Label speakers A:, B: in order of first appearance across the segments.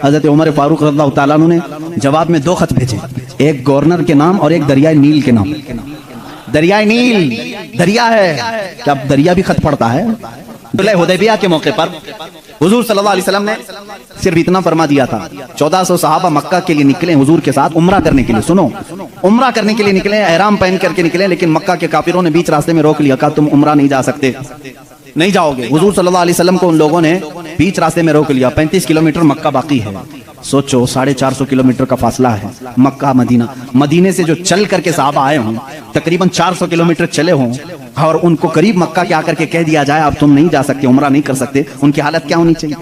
A: हजरत उमर फारूक रज़ियल्लाहु ताला अन्हु ने जवाब में 2 खत भेजे, एक गवर्नर के नाम और एक दरियाए नील के नाम। दरियाए नील दरिया है, क्या दरिया भी खत पढ़ता है? हुदैबिया के मौके पर हुजूर सल्लल्लाहु अलैहि वसल्लम ने सिर्फ इतना फरमा दिया था, 1400 सहाबा मक्का के लिए निकले हुजूर के साथ उम्रा करने के लिए। सुनो, उम्रा करने के लिए निकले, एहराम पहन करके निकले, लेकिन मक्का के काफिरों ने बीच रास्ते में रोक लिया, कहा तुम उम्रा नहीं जा सकते, नहीं जाओगे। हुजूर सल्लल्लाहु अलैहि वसल्लम को उन लोगों ने बीच रास्ते में रोक लिया। 35 किलोमीटर मक्का बाकी है, सोचो 450 किलोमीटर का फासला है मक्का मदीना। मदीने से जो चल करके साहबा आए हों, तकरीबन 400 किलोमीटर चले हों, और उनको करीब मक्का के आकर के कह दिया जाए अब तुम नहीं जा सकते, उम्रा नहीं कर सकते, उनकी हालत क्या होनी चाहिए?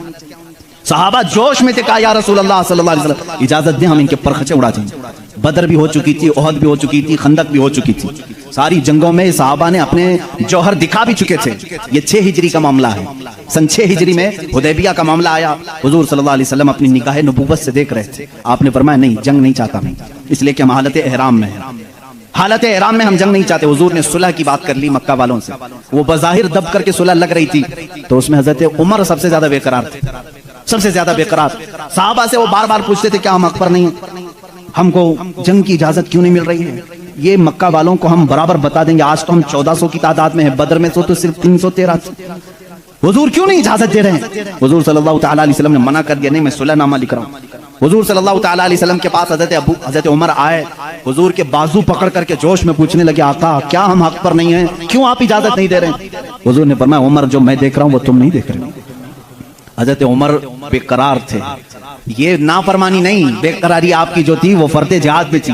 A: सहाबा जोश में थे, कहा या रसूल अल्लाह सल्लल्लाहु अलैहि वसल्लम इजाजत दें, हम इनके परखचे उड़ा दें। बदर भी हो चुकी थी, ओहद भी हो चुकी थी, खंदक भी हो चुकी थी, सारी जंगों में सहाबा ने अपने जौहर दिखा भी चुके थे। ये 6 हिजरी का मामला है, सन 6 हिजरी में हुदैबिया का मामला आया। हुजूर सल्लल्लाहु अलैहि वसल्लम अपनी निगाह नबूवत से देख रहे थे। आपने फरमाया नहीं, जंग नहीं चाहता मैं, इसलिए कि हम हालत एहराम में है, हालत एहराम में हम जंग नहीं चाहते। हुजूर ने सुलह की बात कर ली मक्का वालों से, वो बज़ाहिर दब करके सुलह लग रही थी, तो उसमें हजरत उमर सबसे ज्यादा बेकरार थे, सबसे ज्यादा बेकरार। साहबा से वो बार बार पूछते थे क्या हम हक पर नहीं, हमको जंग की इजाजत क्यों नहीं मिल रही है? ये मक्का वालों को हम बराबर बता देंगे, आज तो हम 1400 की तादाद में है, बदर में तो सिर्फ 313 थे, हुजूर क्यों नहीं इजाजत दे रहे हैं? हुजूर सल्लल्लाहु ताला अलैहि वसल्लम ने मना कर दिया, नहीं मैं सुलहनामा लिख रहा हूँ। हुजूर सल्लल्लाहु ताला अलैहि वसल्लम के पास हजरत उमर आए, हुजूर के बाजू पकड़ करके जोश में पूछने लगे, आका क्या हम हक पर नहीं है, क्यों आप इजाजत नहीं दे रहे हैं? हुजूर ने फरमाया उमर जो मैं देख रहा हूँ वो तुम नहीं देख रहे हो। हजरत उमर बेकरार थे, ये नाफरमानी नहीं, बेकरारी आपकी जो थी वो फर्दे जिहाद में थी।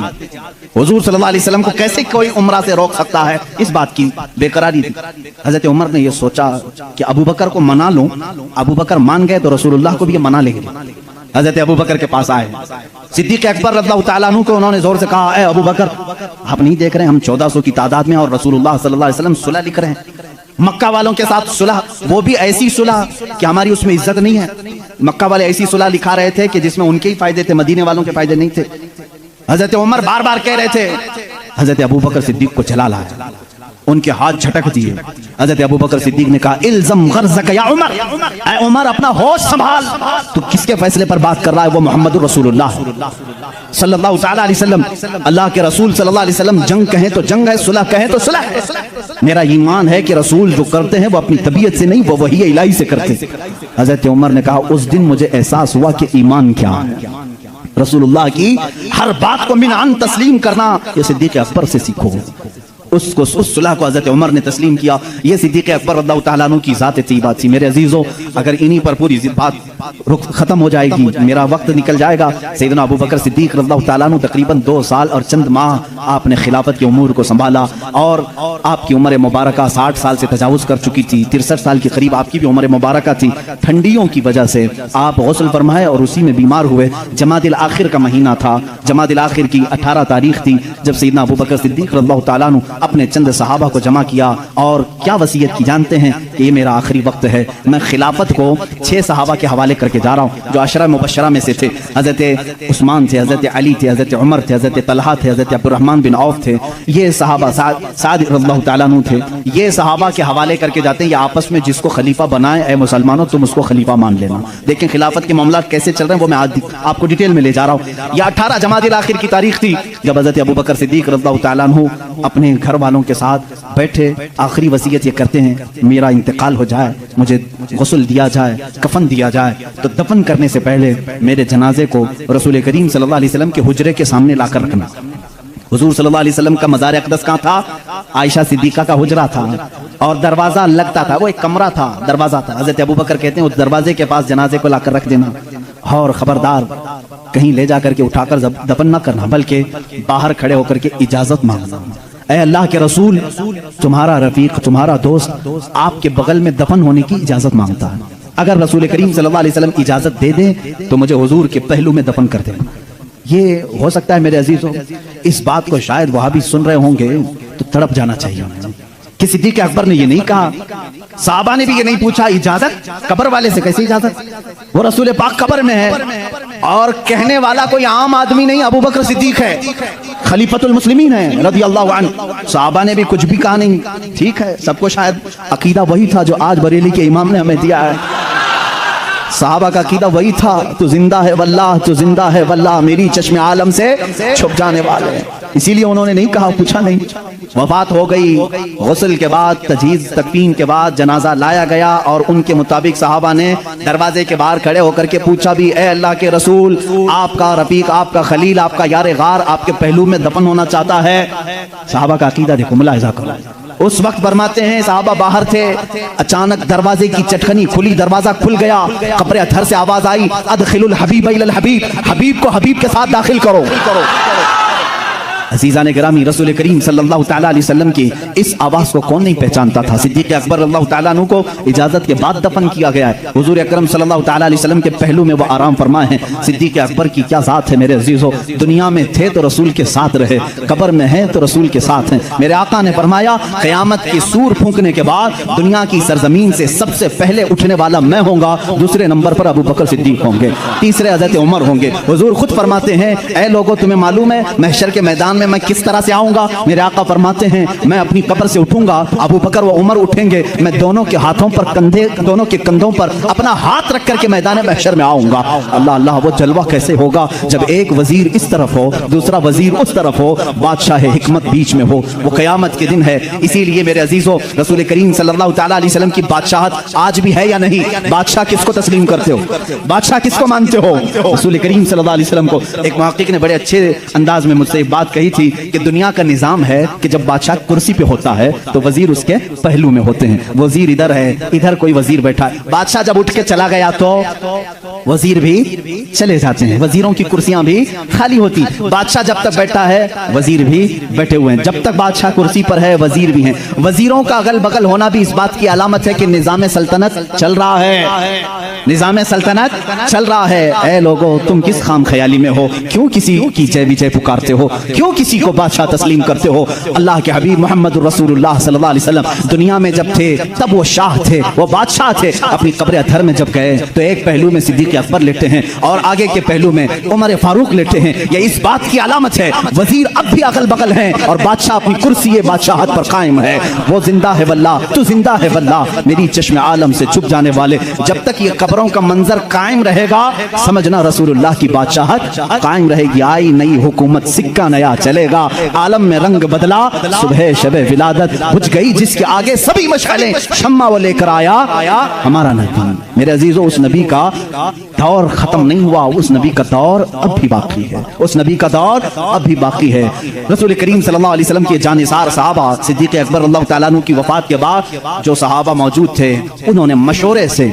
A: हुजूर सल्लल्लाहु अलैहि वसल्लम को कैसे कोई उम्रा से रोक सकता है, इस बात की बेकरारी थी। हजरत उमर ने ये सोचा कि अबू बकर को मना लूं, अबू बकर मान गए तो रसूलुल्लाह को भी ये मना लेंगे। हजरत अबू बकर के पास आए, सिद्दीक अकबर रज़ियल्लाहु ताला अन्हु को उन्होंने जोर से कहा, ए अबू बकर आप नहीं देख रहे हम 1400 की तादाद में और रसूलुल्लाह सल्लल्लाहु अलैहि वसल्लम सुलह लिख रहे हैं मक्का वालों के साथ सुलह, वो भी ऐसी सुलह कि हमारी उसमें इज्जत नहीं है। मक्का वाले ऐसी सुलह लिखा रहे थे कि जिसमें उनके ही फायदे थे, मदीने वालों के फायदे नहीं थे। हजरत उमर बार बार कह रहे थे, हजरत अबू बकर सिद्दीक को चला लाया, उनके हाथ झटक दिए। हजरत अबू बकर सिद्दीक ने कहा इल्ज़म ग़र्ज़क या उमर, ऐ उमर अपना होश संभाल, तू किसके फैसले पर बात कर रहा है? वो मोहम्मद रसूलुल्लाह सल्लल्लाहु ताला अलैहि वसल्लम, अल्लाह के रसूल सल्लल्लाहु अलैहि वसल्लम, जंग कहें तो जंग है, सुलह कहें तो सुलह है। मेरा ईमान है कि रसूल जो करते हैं वो अपनी तबीयत से नहीं, वो वही इलाही से करते हैं। हजरत उमर ने कहा उस दिन मुझे एहसास हुआ कि ईमान क्या है, रसूलुल्लाह की हर बात को मिनान तस्लीम करना, ये सिद्दीक अकबर से सीखो। उसको उस सुलह को हजरत उमर ने तस्लीम किया। ये सिद्दीक अकबर रज़ियल्लाहु ताला अन्हु की ज़ात तय्यबा थी। मेरे अजीजों, अगर इन्हीं पर पूरी बात खत्म हो जाएगी, मेरा वक्त निकल जाएगा। सैयदना अबू बकर सिद्दीक रज़ियल्लाहु ताला अन्हु तकरीबन 2 साल और चंद माह आपने खिलाफत के उमूर को संभाला, और आपकी उम्र मुबारका 60 साल से तजावुज कर चुकी थी, 63 साल के करीब आपकी भी उम्र मुबारका थी। ठंडियों की वजह से आप गौसल फरमाए और उसी में बीमार हुए। जमादिल आखिर का महीना था, जमादिल आखिर की 18 तारीख थी, जब सैयदना अबू बकर सिद्दीक रज़ियल्लाहु ताला अन्हु अपने चंद सहाबा को जमा किया और क्या वसीयत की जानते हैं कि ये मेरा आखिरी वक्त है, मैं खिलाफत को 6 सहाबा के हवाले करके जा रहा हूँ जो अशरा मुबशरा में से थे। हजरत उस्मान थे, हजरत अली थे, हजरत उमर थे, हजरत तलहा थे, हजरत अब्दुर्रहमान बिन औफ थे, ये सहाबा साद रज़ियल्लाहु ताला अन्हु थे। ये सहाबा के हवाले करके जाते हैं, ये आपस में जिसको खलीफा बनाए, ऐ मुसलमानों तुम उसको खलीफा मान लेना। देखें खिलाफत के मामला कैसे चल रहे हैं, वो मैं आज आपको डिटेल में ले जा रहा हूँ। यह 18 जमादिल आखिर की तारीख थी जब हजरत अबू बकर सिद्दीक रज़ियल्लाहु ताला अन्हु अपने घर वालों के साथ बैठे, आखिरी वसीयत ये करते हैं मेरा इंतकाल हो जाए, मुझे गुस्ल दिया जाए, कफन दिया जाए, तो दफन करने से पहले मेरे जनाजे को रसूल करीम सल्लल्लाहु अलैहि वसल्लम के हुजरे के सामने लाकर रखना। हुजूर सल्लल्लाहु अलैहि वसल्लम का मज़ार अक़दस कहाँ था? आयशा सिद्दीका का हुजरा था और दरवाजा लगता था, वो एक कमरा था, दरवाजा था। हजरत अबू बकर कहते हैं उस दरवाजे के पास जनाजे को लाकर रख देना, और खबरदार कहीं ले जाकर के उठाकर दफन न करना, बल्कि बाहर खड़े होकर के इजाजत मांगना। ऐ अल्लाह के रसूल, तुम्हारा रफीक, तुम्हारा दोस्त आपके बगल में दफन होने की इजाजत मांगता है, अगर रसूल करीम सल्लल्लाहु अलैहि वसल्लम इजाजत दे दें तो मुझे हुजूर के पहलू में दफन कर दें। ये हो सकता है मेरे अजीजों, इस बात को शायद वहां भी सुन रहे होंगे तो तड़प जाना चाहिए कि सिद्दीक अकबर ने ये नहीं कहा, साहबा ने भी ये नहीं पूछा इजाजत, कब्र वाले से कैसे इजाजत, वो रसूल पाक कब्र में है और कहने वाला कोई आम आदमी नहीं, अबू बकर सिद्दीक है, खलीफतुल मुस्लिमीन है रज़ियल्लाहु अन्हु। साहबा ने भी कुछ भी कहा नहीं, ठीक है, सबको शायद अकीदा वही था जो आज बरेली के इमाम ने हमें दिया है। सहाबा का कीदा वही था, तू जिंदा है वल्लाह, तू जिंदा है वल्लाह, मेरी चश्मे आलम से छुप जाने वाले। इसीलिए उन्होंने नहीं कहा, पूछा नहीं। वफात हो गई, गुस्ल के बाद, तजहीज तकफीन के बाद जनाजा लाया गया और उनके मुताबिक सहाबा ने दरवाजे के बाहर खड़े होकर के पूछा भी, ए अल्लाह के रसूल, आपका रफीक, आपका खलील, आपका यार गार आपके पहलू में दफन होना चाहता है। सहाबा का अकीदा देखो, मुलाहिजा करो। उस वक्त फरमाते हैं सहाबा बाहर थे, अचानक दरवाजे की चटखनी खुली, दरवाजा खुल गया, कब्र अथर से आवाज आई, अदखिलुल हबीब इलल हबीब, हबीब को हबीब के साथ दाखिल करो। अज़ीज़ान गिरामी, रसूल करीम सल्लल्लाहु तआला अलैहि वसल्लम की इस आवाज़ को कौन नहीं पहचानता था। सिद्दीक़ अकबर अल्लाह तआला अन्हु को इजाज़त के बाद दफन किया गया है। हुज़ूर अकरम सल्लल्लाहु तआला अलैहि वसल्लम के पहलू में वो आराम फरमाए हैं। सिद्दीक़ अकबर की क्या ज़ात है मेरे अज़ीज़ों, दुनिया में थे तो रसूल के साथ रहे, कब्र में हैं तो रसूल के साथ हैं। मेरे आका ने फरमाया, क़यामत की सूर फूंकने के बाद दुनिया की सरजमीन से सबसे पहले उठने वाला मैं होऊंगा, दूसरे नंबर पर अबू बकर सिद्दीक़ होंगे, तीसरे हज़रत उमर होंगे। हुज़ूर खुद फरमाते हैं, ऐ लोगों तुम्हें मालूम है महशर के मैदान में मैं किस तरह से आऊंगा। मेरे आका फरमाते हैं, मैं अपनी कब्र से उठूंगा, अबू बकर व उमर उठेंगे, मैं दोनों के हाथों पर कंधे, दोनों के कंधों पर अपना हाथ रख करके मैदान महशर में आऊंगा। अल्लाह अल्लाह, वो जलवा कैसे होगा जब एक वजीर इस तरफ हो, दूसरा वजीर उस तरफ हो, बादशाह हिकमत बीच में हो। वो क़यामत के दिन है। इसीलिए मेरे अजीजों, रसूल करीम सल्लल्लाहु तआला अलैहि वसल्लम की बादशाहत आज भी है या नहीं? बादशाह किसको तस्लीम करते हो? बादशाह किसको मानते हो? रसूल करीम सल्लल्लाहु अलैहि वसल्लम को। एक मुहक्किक ने बड़े अच्छे अंदाज में मुझसे एक बात कही थी कि दुनिया का निजाम है कि जब बादशाह कुर्सी पे होता है तो वजीर उसके पहलू में होते हैं। वजीर इधर है, इधर कोई वजीर बैठा है। बादशाह जब उठ के चला गया तो वजीर भी चले जाते हैं, वजीरों की कुर्सियां भी खाली होती। बादशाह जब तक बैठा है वजीर भी बैठे हुए हैं। जब तक बादशाह कुर्सी पर है वजीर भी हैं। वजीरों का अगल बगल होना भी इस बात की अलामत है कि निजाम सल्तनत चल रहा है, निजाम सल्तनत चल रहा है। ऐ लोगों, तुम किस खाम ख्याली में हो? क्यों किसी की जय विजय पुकारते हो? क्यों किसी को बादशाह तस्लीम करते हो? अल्लाह के हबीब मोहम्मद रसूलुल्लाह सल्लल्लाहु अलैहि वसल्लम दुनिया में जब थे तब वो शाह थे, वो बादशाह थे। अपनी कब्र अथर में जब गए तो एक पहलू में सिद्दीक़ अकबर लेटे हैं और आगे के पहलू में उमर फारूक लेटे हैं। ये इस बात की अलामत है वजीर अब भी अगल बगल हैं और बादशाह अपनी कुर्सी बादशाहत पर कायम है। वो जिंदा है वल्लाह, तू जिंदा है वल्लाह, मेरी चश्मे आलम से छुप जाने वाले। जब तक ये कब्रों का मंजर कायम रहेगा समझना रसूलुल्लाह की बादशाहत कायम रहेगी। आई नई हुकूमत, सिक्का नया चलेगा, आलम में रंग बदला, सुबह शबे विलादत बुझ गई जिसके आगे सभी मशालें, शम्मा वो लेकर आया हमारा नबी। मेरे अजीजों, उस नबी का दौर खत्म नहीं हुआ, उस नबी का दौर अब भी बाकी है, उस नबी का दौर अब भी बाकी है। रसूल करीम सल्लल्लाहु अलैहि वसल्लम के जानिसार सहाबा सिद्दीक़ अकबर अल्लाह तआला अन्हु की वफात के बाद जो सहाबा मौजूद थे उन्होंने मशवरे से,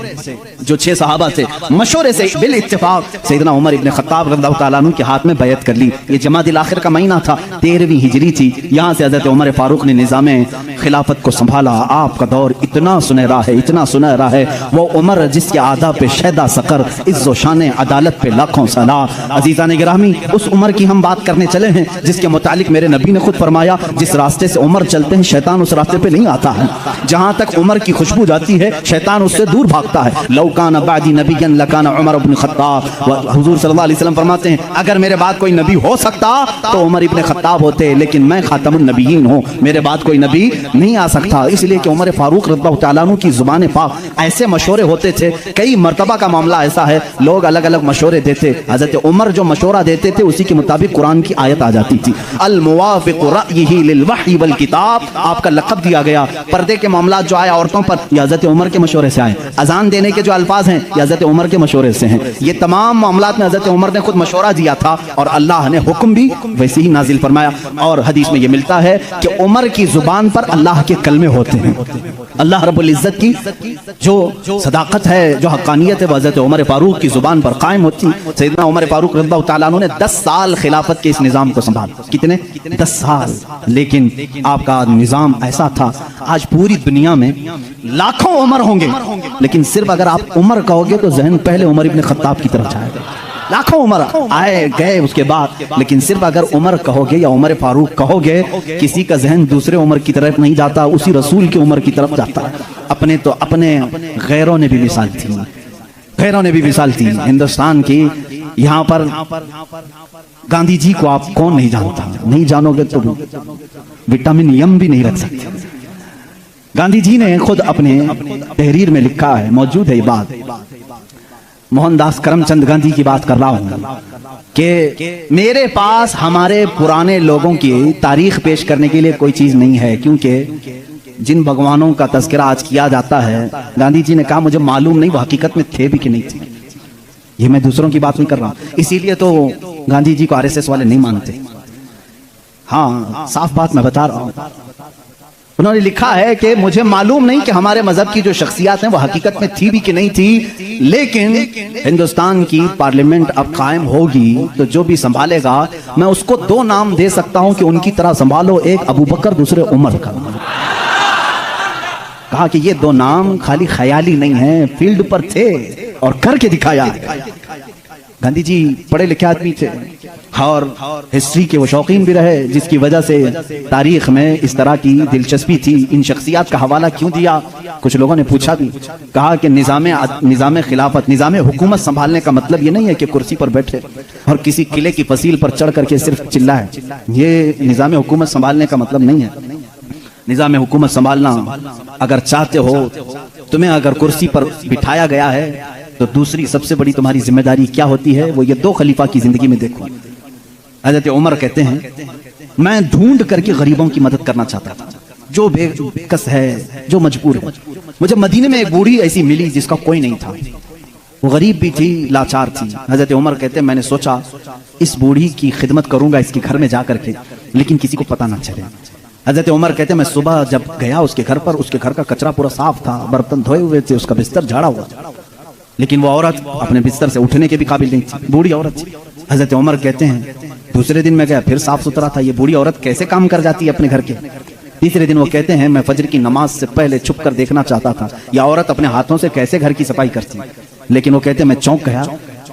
A: जो 6 सहाबा थे, मशवरे से बिल इत्तेफाक सैयदना उमर इब्न खत्ताब रज़ियल्लाहु तआला अन्हु के हाथ में बैत कर ली। ये जमादिल आखिर का महीना था, 13वीं हिजरी थी। यहाँ से हज़रत उमर फारूक ने निज़ामे खिलाफत को संभाला। आपका दौर इतना सुनहरा है, इतना सुनहरा है। वो उमर जिसके आदाब पे शहदा सकर, इज़्ज़ो शान अदालत पे लाखों सलाम। अज़ीज़ान गिरामी, उस उमर की हम बात करने चले हैं जिसके मुतालिक मेरे नबी ने खुद फरमाया, जिस रास्ते से उमर चलते हैं शैतान उस रास्ते पे नहीं आता है। जहाँ तक उमर की खुशबू जाती है शैतान उससे दूर भागता है। लौकान बादी नबियन लकान उमर इब्न खत्ताब। हुजूर सल्लल्लाहु अलैहि वसल्लम फरमाते हैं, अगर मेरे बाद कोई नबी हो सकता तो उमर इब्न खत्ताब होते, लेकिन मैं खातमुन नबिय्यीन हूँ, मेरे बाद कोई नबी नहीं आ सकता। इसलिए कि उमर फारूक रज़ियल्लाहु तआला अन्हु की जुबान पाक ऐसे मशवरे होते थे। कई मर्तबा का मामला ऐसा है, लोग अलग अलग मशवरे देते, हज़रत उमर जो मशवरा देते थे उसी के मुताबिक कुरान की आयत आ जाती थी। अल मुवाफ़िक़ु रअयिही लिल वही वल किताब, आपका लक़ब दिया गया। पर्दे के मामला जो आए औरतों पर, ये हज़रत उमर के मशवरे से आए। अजान देने के जो अल्फाज हैं ये हज़रत उमर के मशवरे से हैं। ये तमाम मामलात में हज़रत उमर ने खुद मशवरा दिया था और अल्लाह ने हुक्म भी वैसे ही नाजिल फरमाया। और हदीस में ये मिलता है कि उमर की जुबान पर अल्लाह के कलमे होते हैं। अल्लाह रब्बुल इज़्ज़त की जो सदाकत है, जो हक़ानियत है, हज़रत उमर फारूक की जुबान पर कायम होती। सैयदना उमर फारूक रज़ियल्लाहु तआला अन्हु ने 10 साल खिलाफत के इस निज़ाम को संभाला। कितने? 10 साल। लेकिन आपका निज़ाम ऐसा था, आज पूरी दुनिया में लाखों उमर होंगे, लेकिन सिर्फ अगर आप उमर कहोगे तो जहन पहले उमर इब्न खत्ताब की तरफ जाएगा। लाखों उमर आए गए उसके बाद, लेकिन सिर्फ अगर उमर कहोगे या उमर फारूक कहोगे, किसी का जहन दूसरे उमर की तरफ नहीं जाता, उसी रसूल की उमर की तरफ जाता है। अपने तो अपने गैरों ने भी मिसाल थी, गैरों ने भी मिसाल थी हिंदुस्तान की। यहाँ पर गांधी जी को आप कौन नहीं जानता? नहीं जानोगे तो विटामिन यम भी नहीं रख सकते। गांधी जी ने खुद अपने तहरीर में लिखा है, मौजूद है ये बात, मोहनदास करमचंद गांधी की बात कर रहा हूं कि मेरे पास हमारे पुराने लोगों की तारीख पेश करने के लिए कोई चीज नहीं है, क्योंकि जिन भगवानों का तज़किरा आज किया जाता है, गांधी जी ने कहा मुझे मालूम नहीं वो हकीकत में थे भी कि नहीं थे। ये मैं दूसरों की बात नहीं कर रहा हूं, इसीलिए तो गांधी जी को आरएसएस वाले नहीं मानते। हाँ, साफ बात मैं बता रहा हूं। उन्होंने लिखा है कि मुझे मालूम नहीं कि हमारे मजहब की जो शख्सियत हैं वो हकीकत में थी भी कि नहीं थी, लेकिन हिंदुस्तान की पार्लियामेंट अब कायम होगी तो जो भी संभालेगा मैं उसको दो नाम दे सकता हूं कि उनकी तरह संभालो, एक अबू बकर दूसरे उमर का। कहा कि ये दो नाम खाली ख्याली नहीं है, फील्ड पर थे और करके दिखाया है। गांधी जी पढ़े लिखे आदमी थे और हिस्ट्री के वो शौकीन भी रहे, जिसकी वजह से तारीख में इस तरह की दिलचस्पी थी। इन शख्सियत का हवाला क्यों दिया, कुछ लोगों ने पूछा भी। कहा कि निज़ाम खिलाफत, निज़ाम हुकूमत संभालने का मतलब ये नहीं है कि कुर्सी पर बैठे और किसी किले की फसील पर चढ़ करके सिर्फ चिल्लाए। ये निज़ाम हुकूमत संभालने का मतलब नहीं है। निज़ाम हुकूमत संभालना अगर चाहते हो, तुम्हें अगर कुर्सी पर बिठाया गया है तो दूसरी सबसे बड़ी तुम्हारी जिम्मेदारी क्या होती है, वो ये दो खलीफा की जिंदगी में देखो। हज़रत उमर कहते हैं मैं ढूंढ करके गरीबों की मदद करना चाहता था, जो बेकस है, जो मजबूर है। मुझे मदीने में एक बूढ़ी ऐसी मिली जिसका कोई नहीं था, वो गरीब भी थी, लाचार थी। हज़रत उमर कहते हैं मैंने सोचा इस बूढ़ी की खिदमत करूंगा इसके घर में जा करके, लेकिन किसी को पता ना चले। हज़रत उमर कहते हैं मैं सुबह जब गया उसके घर पर, उसके घर का कचरा पूरा साफ था, बर्तन धोए हुए थे, उसका बिस्तर झाड़ा हुआ, लेकिन वो औरत अपने बिस्तर से उठने के भी काबिल नहीं थी, बूढ़ी औरत थी। हज़रत उमर कहते हैं दूसरे दिन मैं गया, फिर साफ सुथरा था, ये बूढ़ी औरत कैसे काम कर जाती है अपने घर के। तीसरे दिन वो कहते हैं मैं फजर की नमाज से पहले छुप कर देखना चाहता था यह औरत अपने हाथों से कैसे घर की सफाई करती, लेकिन वो कहते हैं मैं चौंक गया।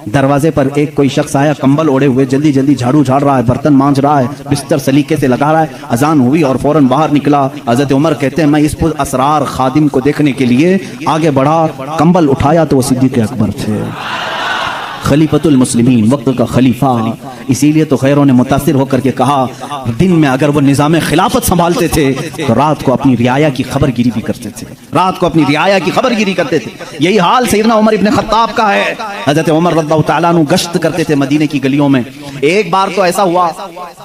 A: दरवाजे पर एक कोई शख्स आया, कंबल ओढ़े हुए, जल्दी जल्दी झाड़ू झाड़ रहा है, बर्तन मांज रहा है, बिस्तर सलीके से लगा रहा है। अजान हुई और फौरन बाहर निकला। हज़रत उमर कहते हैं मैं इस पुर असरार खादिम को देखने के लिए आगे बढ़ा, कंबल उठाया तो वो सिद्दीक़ अकबर थे, खलीफतुल मुस्लिमीन, वक्त का खलीफा। इसीलिए तो खैरों ने मुतासिर होकर के कहा दिन में अगर वो निज़ाम खिलाफत संभालते थे तो रात को अपनी रियाया की खबरगिरी भी करते थे, रात को अपनी रियाया की खबरगिरी करते थे। यही हाल सैयदना उमर इब्न खत्ताब का है। हज़रत उमर रज़ियल्लाहु तआला अन्हु गश्त करते थे मदीने की गलियों में। एक बार तो ऐसा हुआ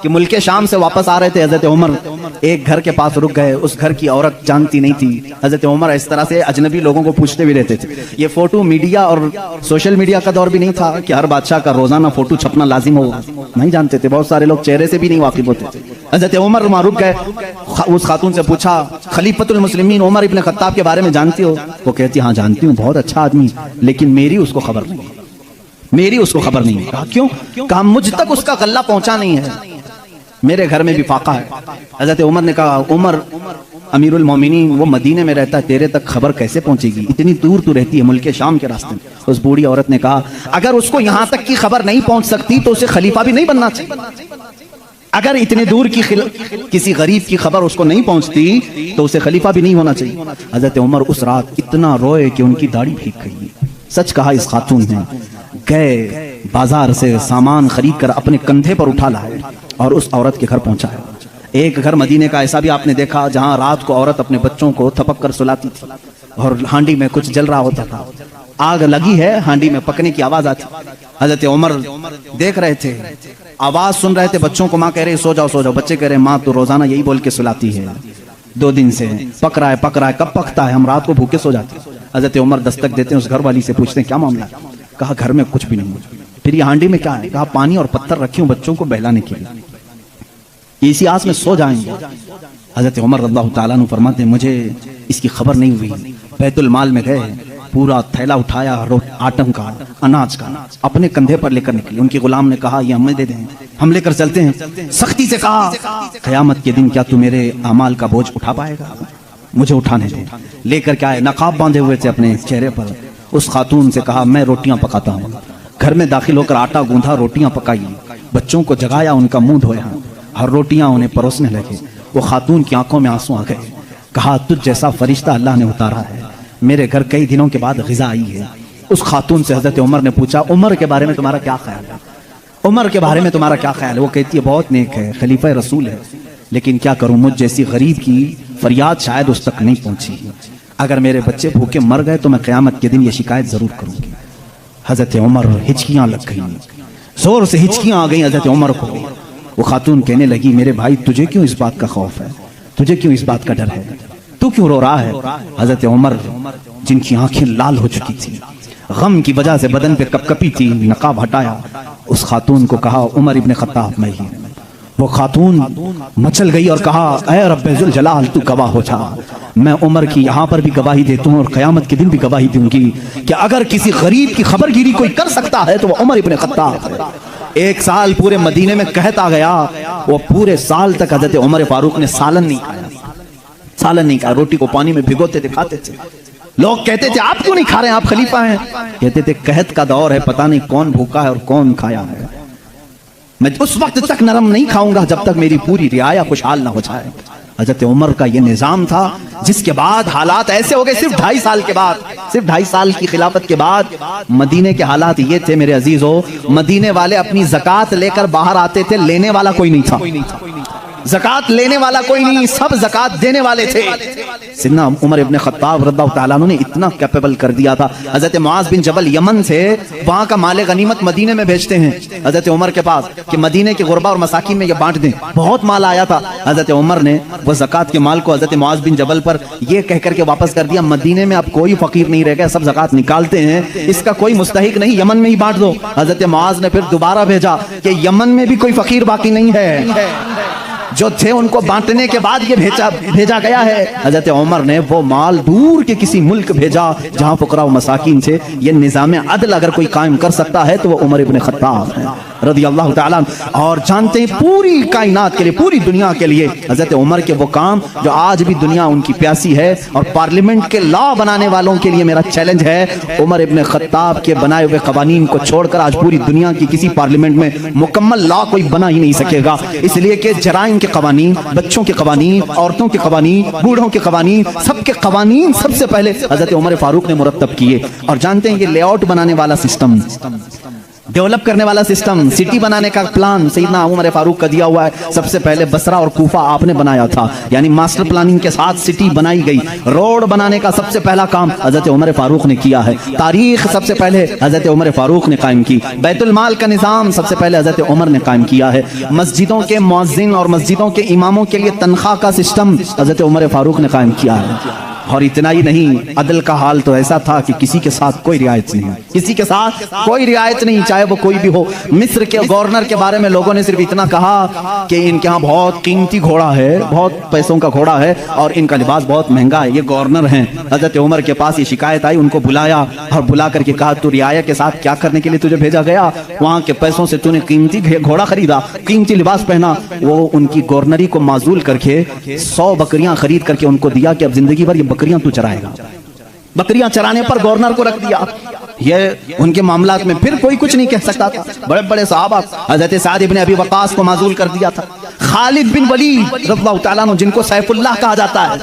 A: कि मुल्के शाम से वापस आ रहे थे, हज़रत उमर एक घर के पास रुक गए, उस घर की औरत जानती नहीं थी। हज़रत उमर इस तरह से अजनबी लोगों को पूछते भी रहते थे। ये फोटो मीडिया और सोशल मीडिया का दौर भी नहीं था कि हर बादशाह का रोजाना फोटो छपना लाजिम हो, नहीं जानते थे, बहुत सारे लोग चेहरे से भी नहीं वाकिफ होते थे। हज़रत उमर वहां रुक गए, उस खातून से पूछा खलीफतुल मुस्लिमीन उमर इब्न खत्ताब के बारे में जानती हो? वो कहती हाँ जानती हूँ, बहुत अच्छा आदमी, लेकिन मेरी उसको खबर नहीं, मेरी उसको खबर नहीं। कहा क्यों? कहा मुझ तक उसका गल्ला पहुंचा नहीं है, मेरे घर में भी फाका है। हज़रत उमर ने कहा उमर अमीरुल मोमिनीन वो मदीने में रहता है, तेरे तक खबर कैसे पहुंचेगी, इतनी दूर तू रहती है मुल्के शाम के रास्ते में। उस बूढ़ी औरत ने कहा अगर उसको यहां तक की खबर नहीं पहुंच सकती तो उसे खलीफा भी नहीं बनना चाहिए। अगर इतने दूर की किसी गरीब की खबर उसको नहीं पहुंचती तो उसे खलीफा भी नहीं होना चाहिए। हज़रत उमर उस रात इतना रोए कि उनकी दाढ़ी भीग गई। सच कहा इस खातून ने, गए बाजार से सामान खरीद कर अपने कंधे पर उठा लाए और उस औरत के घर पहुंचाया। एक घर मदीने का ऐसा भी आपने देखा जहां रात को औरत अपने बच्चों को थपक कर सुलाती थी और हांडी में कुछ जल रहा होता था, आग लगी है, हांडी में पकने की आवाज आती। हज़रत उमर देख रहे थे, आवाज सुन रहे थे, बच्चों को माँ कह रही सो जाओ सो जाओ, बच्चे कह रहे माँ तो रोजाना यही बोल के सुलाती है, 2 दिन से पक रहा है, कब पकता है, हम रात को भूखे सो जाते। हज़रत उमर दस्तक देते हैं, उस घर वाली से पूछते हैं क्या मामला है? कहा घर में कुछ भी नहीं। फिर ये हांडी में क्या है? कहा पानी और पत्थर रखे हूँ बच्चों को बहलाने के लिए, इसी आस में सो जाएंगे। हज़रत उमर रज़ियल्लाहु तआला अन्हु फरमाते हैं मुझे इसकी खबर नहीं हुई, बैतुल माल में गए, पूरा थैला उठाया आटम का, अनाज का, अपने कंधे पर लेकर निकले। उनके गुलाम ने कहा ये हमें दे दें, हम लेकर चलते हैं। सख्ती से कहा क़यामत के दिन क्या तू मेरे अमाल का बोझ उठा पाएगा? मुझे उठाने दे। लेकर क्या है, नकाब बांधे हुए थे अपने चेहरे पर। उस खातून से कहा मैं रोटियां पकाता हूँ। घर में दाखिल होकर आटा गूंधा, रोटियां पकाई, बच्चों को जगाया, उनका मुंह धोया और रोटियां उन्हें परोसने लगे। वो खातून की आंखों में आंसू आ गए। कहा तुझ जैसा फरिश्ता अल्लाह ने उतारा है, मेरे घर कई दिनों के बाद ग़िज़ा आई है। उस खातून से हज़रत उमर ने पूछा उमर के बारे में तुम्हारा क्या ख्याल है? उमर के बारे में तुम्हारा क्या ख्याल है? वो कहती है बहुत नेक है, खलीफा रसूल है, लेकिन क्या करूं, मुझ जैसी गरीब की फरियाद शायद उस तक नहीं पहुंची। अगर मेरे बच्चे भूखे मर गए तो मैं क़यामत के दिन ये शिकायत जरूर करूंगी। हजरत उमर हिचकियां लग गई, जोर से हिचकियां आ गई हजरत उमर को। वो खातून कहने लगी, मेरे भाई तुझे क्यों इस बात का खौफ है, तुझे क्यों इस बात का डर है, तू क्यों रो रहा है? हजरत उमर जिनकी आंखें लाल हो चुकी थी, गम की वजह से बदन पे कपकपी थी, नकाब हटाया, उस खातून को कहा, उमर इब्ने खत्ताब मैं ही। वो खातून मचल गई और कहा, ऐ रब्बे जुल जलाल तू गवाह हो जा, मैं उमर की यहाँ पर भी गवाही देता हूँ और क़यामत के दिन भी गवाही दूंगी कि अगर किसी गरीब की खबरगिरी कोई कर सकता है तो वो उमर इब्ने खत्ताब है। एक साल पूरे मदीने में कहता गया, वो पूरे साल तक हजरत उमर फारूक ने सालन नहीं खाया, सालन नहीं खाया, रोटी को पानी में भिगोते थे, खाते थे। लोग कहते थे आप क्यों नहीं खा रहे हैं, आप खलीफा हैं? कहते थे कहत का दौर है, पता नहीं कौन भूखा है और कौन खाया है, मैं उस वक्त तक नरम नहीं खाऊंगा जब तक मेरी पूरी रियाया खुशहाल ना हो जाए। हजरत उमर का ये निजाम था, जिसके बाद हालात ऐसे हो गए, सिर्फ 2.5 साल के बाद, सिर्फ 2.5 साल की खिलाफत के बाद मदीने के हालात ये थे मेरे अजीजों, मदीने वाले अपनी ज़कात लेकर बाहर आते थे, लेने वाला कोई नहीं था, ज़कात लेने वाला कोई नहीं, सब ज़कात देने वाले थे। सिन्ना उमर इब्ने खत्ताब रज़ियल्लाहु ताला अन्हु ने इतना कैपेबल कर दिया था, हजरत मुआज़ बिन जबल यमन से वहां का माले गनीमत मदीने में भेजते हैं हजरत उमर के पास कि मदीने के गुरबा और मसाकिन में ये बांट दें। बहुत माल आया था, हजरत उमर ने वो ज़कात के माल को हजरत मुआज़ बिन जबल पर ये कह करके वापस कर दिया, मदीने में अब कोई फकीर नहीं रह गया, सब ज़कात निकालते हैं, इसका कोई मुस्तहिक नहीं, यमन में ही बांट दो। हजरत मुआज़ ने फिर दोबारा भेजा कि यमन में भी कोई फकीर बाकी नहीं है, जो थे उनको बांटने के बाद ये भेजा गया है। हजरत उमर ने वो माल दूर के किसी मुल्क भेजा जहां फुकरा व मसाकिन थे। ये निज़ाम अदल अगर कोई कायम कर सकता है तो वो उमर इब्ने खत्ताब है रज़ियल्लाहु ताला। और जानते हैं पूरी कायनात के लिए, पूरी दुनिया के लिए हजरत उमर के वो काम जो आज भी दुनिया उनकी प्यासी है। और पार्लियामेंट के लॉ बनाने वालों के लिए मेरा चैलेंज है, उमर इब्ने खत्ताब के बनाए हुए कवानीन को छोड़कर आज पूरी दुनिया की किसी पार्लियामेंट में मुकम्मल लॉ कोई बना ही नहीं सकेगा। इसलिए कि जराइम के कवानीन, बच्चों के कवानीन, औरतों के कवानीन, बूढ़ों के कवानीन, सबके कवानीन सबसे पहले हजरत उमर फारूक ने मुरत्तब किए। और जानते हैं ये लेआउट बनाने वाला सिस्टम, डेवलप करने वाला सिस्टम, सिटी बनाने का प्लान सैयदना उमर फारूक का दिया हुआ है। सबसे पहले बसरा और कूफा आपने बनाया था, यानी मास्टर प्लानिंग के साथ सिटी बनाई गई। रोड बनाने का सबसे पहला काम हजरत उमर फारूक ने किया है। तारीख सबसे पहले हजरत उमर फारूक ने कायम की। बैतुल माल का निज़ाम सबसे पहले हजरत उमर ने कायम किया है। मस्जिदों के मुअज्जिन और मस्जिदों के इमामों के लिए तनख्वाह का सिस्टम हजरत उमर फारूक ने कायम किया है। और इतना ही नहीं, अदल का हाल तो ऐसा था कि किसी के साथ कोई रियायत नहीं, किसी के साथ कोई रियायत नहीं, चाहे वो कोई भी हो। मिस्र के गवर्नर के बारे में लोगों ने सिर्फ इतना कहा कि इनके यहाँ बहुत कीमती घोड़ा है, बहुत पैसों का घोड़ा है और इनका लिबास बहुत महंगा है, ये गवर्नर हैं। हजरत उमर के पास ये शिकायत आई, उनको बुलाया और बुला करके कहा, तू रियाया के साथ क्या करने के लिए तुझे भेजा गया? वहाँ के पैसों से तूने कीमती घोड़ा खरीदा, कीमती लिबास पहना। वो उनकी गवर्नरी को माजूल करके 100 बकरियां खरीद करके उनको दिया कि अब जिंदगी भर ये बकरियां तू चराएगा। बकरियां चराने पर गवर्नर को रख दिया। ये उनके मामलात में फिर कोई कुछ नहीं कह सकता था। बड़े बड़े सहाबा, हजरत साद इब्ने अबी वक्कास को माजूल कर दिया था। खालिद बिन वलीद रज़ियल्लाहु ताला अन्हु, जिनको सैफुल्लाह कहा जाता है,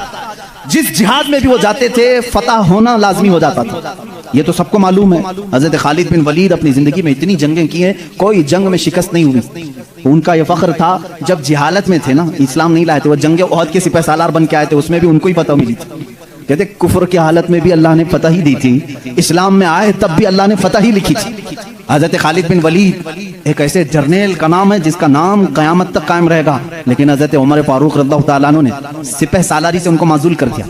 A: जिस जिहाद में भी वो जाते थे फतह होना लाजमी हो जाता था, ये तो सबको मालूम है। हजरत खालिद बिन वलीद अपनी जिंदगी में इतनी जंगें की हैं, कोई जंग में शिकस्त नहीं हुई। उनका ये फख्र था, जब जिहालत में थे ना, इस्लाम नहीं लाए थे, वो जंगे ओहद के सिपह सालार बन के आए थे, उसमें भी उनको ही फतह मिली थी। कहते कुफ्र की हालत में भी अल्लाह ने फतह ही दी थी, इस्लाम में आए तब भी अल्लाह ने फतह ही लिखी थी। हजरत खालिद बिन वलीद एक ऐसे जर्नेल का नाम है जिसका नाम कयामत तक कायम रहेगा। लेकिन हजरत उमर फारूक रज़ियल्लाहु ताला अन्हु ने सिपह सालारी से उनको माजूल कर दिया।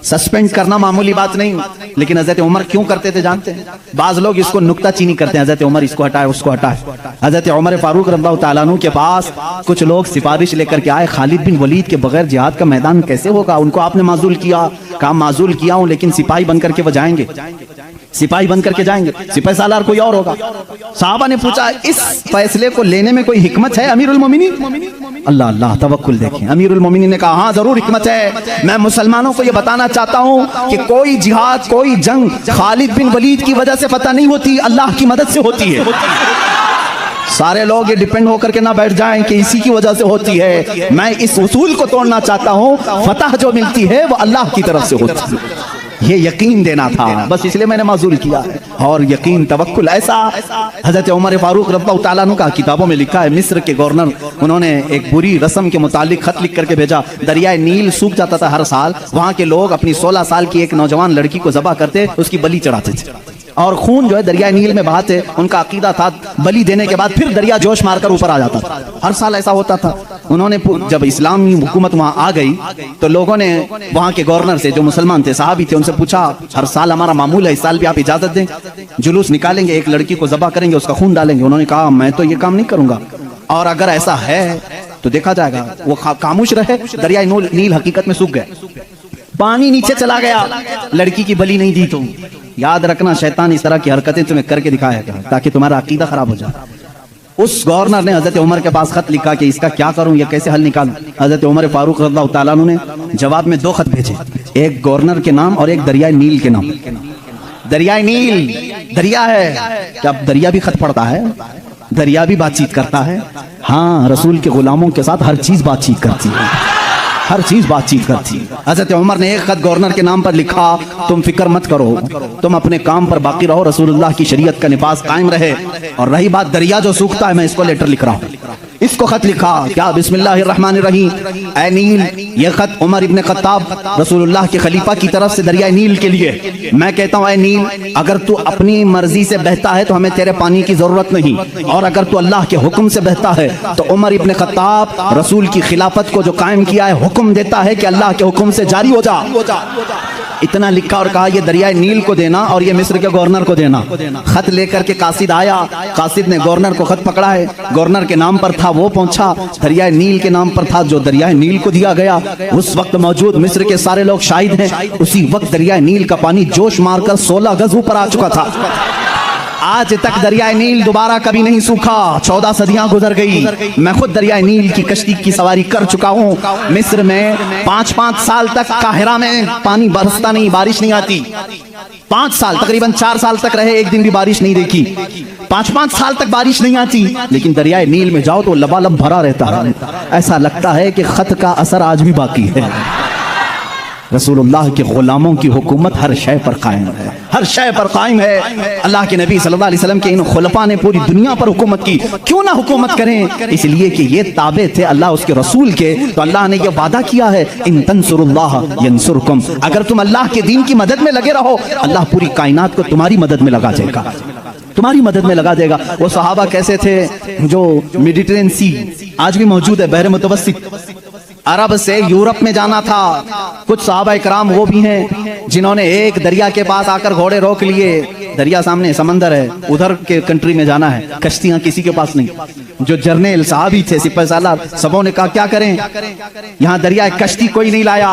A: सस्पेंड करना मामूली बात नहीं, लेकिन हजरत उमर क्यों करते थे जानते हैं? बाज लोग इसको नुक्ताचीनी करते हैं, हजरत उमर इसको हटाए उसको हटाए। हजरत उमर फारूक रज़ियल्लाहु ताला अन्हु के पास कुछ लोग सिफारिश लेकर के आए, खालिद बिन वलीद के बगैर जिहाद का मैदान कैसे होगा? उनको आपने माजूल किया, कहा माजूल किया हूं, लेकिन सिपाही बन करके वो जाएंगे, सिपाही बन करके जाएंगे, सिपाही सालार कोई और होगा। साहबा ने पूछा, इस फैसले को लेने में कोई हिकमत है अमीरुल मोमिनीन? अल्लाह अल्लाह, तवक्कुल देखें। अमीरुल मोमिनीन ने कहा, हाँ जरूर हिकमत है। मैं मुसलमानों को यह बताना चाहता हूँ कि कोई जिहाद, कोई जंग खालिद बिन वलीद की वजह से फतह नहीं होती, अल्लाह की मदद से होती है। सारे लोग ये डिपेंड होकर के ना बैठ जाएं कि इसी की वजह से होती है। मैं इस उसूल को तोड़ना चाहता हूँ, फतह जो मिलती है वो अल्लाह की तरफ से होती है। ये यकीन देना था, बस इसलिए मैंने माजूल किया है। और यकीन तवक्कुल ऐसा हजरत उमर फारूक रज़ियल्लाहु ताला अन्हु का किताबों में लिखा है। मिस्र के गवर्नर, उन्होंने एक बुरी रस्म के मुतालिक खत लिख करके भेजा। दरियाए नील सूख जाता था हर साल, वहां के लोग अपनी 16 साल की एक नौजवान लड़की को ज़बह करते, उसकी बलि चढ़ाते थे। और खून जो है दरिया नील में बहाते। उनका अकीदा था बलि देने के बाद फिर दरिया जोश मारकर ऊपर आ जाता था। हर साल ऐसा होता था। उन्होंने जब इस्लामी हुकूमत वहां आ गई तो लोगों ने वहां के गवर्नर से, जो मुसलमान थे, सहाबी थे, उनसे पूछा हर साल हमारा मामूल है, इस साल भी आप इजाजत दें, जुलूस निकालेंगे, एक लड़की को ज़बह करेंगे, उसका खून डालेंगे। उन्होंने कहा मैं तो ये काम नहीं करूंगा, और अगर ऐसा है तो देखा जाएगा। वो खामोश रहे। दरिया नील हकीकत में सूख गया, पानी नीचे चला गया। लड़की की बलि नहीं दी। तो याद रखना, शैतान इस तरह की हरकतें तुम्हें करके दिखाएगा ताकि तुम्हारा अकीदा खराब हो जाए। उस गवर्नर ने हजरत उमर के पास खत लिखा कि इसका क्या करूं, ये कैसे हल निकालूं। हजरत उमर फारूक रज़ियल्लाहु ताला अन्हु ने जवाब में 2 खत भेजे, एक गवर्नर के नाम और एक दरिया नील के नाम। दरिया नील दरिया है, क्या दरिया भी खत पढ़ता है? दरिया भी बातचीत करता है। हाँ, रसूल के गुलामों के साथ हर चीज बातचीत करती है, हर चीज बातचीत करती है। हजरत उमर ने एक खत गवर्नर के नाम पर लिखा, तुम फिक्र मत करो, तुम अपने काम पर बाकी रहो, रसूलुल्लाह की शरीयत का निफाज कायम रहे। और रही बात दरिया जो सूखता है, मैं इसको लेटर लिख रहा हूँ। इसको खत लिखा क्या, बिस्मिल्लाहिर्रहमानिर्रहीम, ऐ नील। ये खत उमर इब्ने खत्ताब रसूलुल्लाह के खलीफा की तरफ से दरिया नील के लिए। मैं कहता हूँ, ऐ नील, अगर तू अपनी मर्जी से बहता है तो हमें तेरे पानी की जरूरत नहीं, और अगर तू अल्लाह के हुक्म से बहता है तो उमर इब्ने खत्ताब रसूल की खिलाफत को जो कायम किया है, हुक्म देता है कि अल्लाह के हुक्म से जारी हो जा। इतना लिखा और कहा, ये दरिया नील को देना और ये मिस्र के गवर्नर को देना। खत लेकर के कासिद आया, कासिद ने गवर्नर को खत पकड़ा है, गवर्नर के नाम पर था, वो पहुंचा, दरिया नील के नाम पर था, जो दरिया नील को दिया गया। उस वक्त मौजूद मिस्र के सारे लोग शाहिद हैं, उसी वक्त दरिया नील का पानी जोश मारकर 16 गज ऊपर आ चुका था। आज तक दरिया नील दोबारा कभी नहीं सूखा। 14 सदियां गुजर गई। मैं खुद दरिया नील की कश्ती की सवारी कर चुका हूं। मिस्र में 5-5 साल तक काहिरा में पानी बरसता नहीं, बारिश नहीं आती। 5 साल, तकरीबन 4 साल तक रहे, एक दिन भी बारिश नहीं देखी। 5-5 साल तक बारिश नहीं आती, लेकिन दरिया नील में जाओ तो लबालब भरा रहता है। ऐसा लगता है कि खत का असर आज भी बाकी है। रसूलुल्लाह के गुलामों की हुकूमत हर शय पर कायम है, हर शय पर कायम है। अल्लाह के नबी सल्लल्लाहु अलैहि वसल्लम के इन खुलफा ने पूरी दुनिया पर हुकूमत की। क्यों ना हुकूमत करें? इसलिए कि ये ताबे थे अल्लाह उसके रसूल के। तो अल्लाह ने ये वादा किया है, इन तंसुरुल्लाह यंसुरकुम, अगर तुम अल्लाह के दीन की मदद में लगे रहो, अल्लाह पूरी कायनात को तुम्हारी मदद में लगा देगा, तुम्हारी मदद में लगा देगा। वो सहाबा कैसे थे जो मेडिटेरियन सी आज भी मौजूद है, बहर मुतवस्सित, अरब से यूरोप में जाना था। कुछ सहाबा इकराम वो भी हैं जिन्होंने एक दरिया के पास आकर घोड़े रोक लिए। दरिया सामने, समंदर है, उधर के कंट्री में जाना है, कश्तियां किसी के पास नहीं। जो जर्नेल साहबी थे, सिपाही सालार, सबों ने कहा क्या करें, यहाँ दरिया कश्ती कोई नहीं लाया,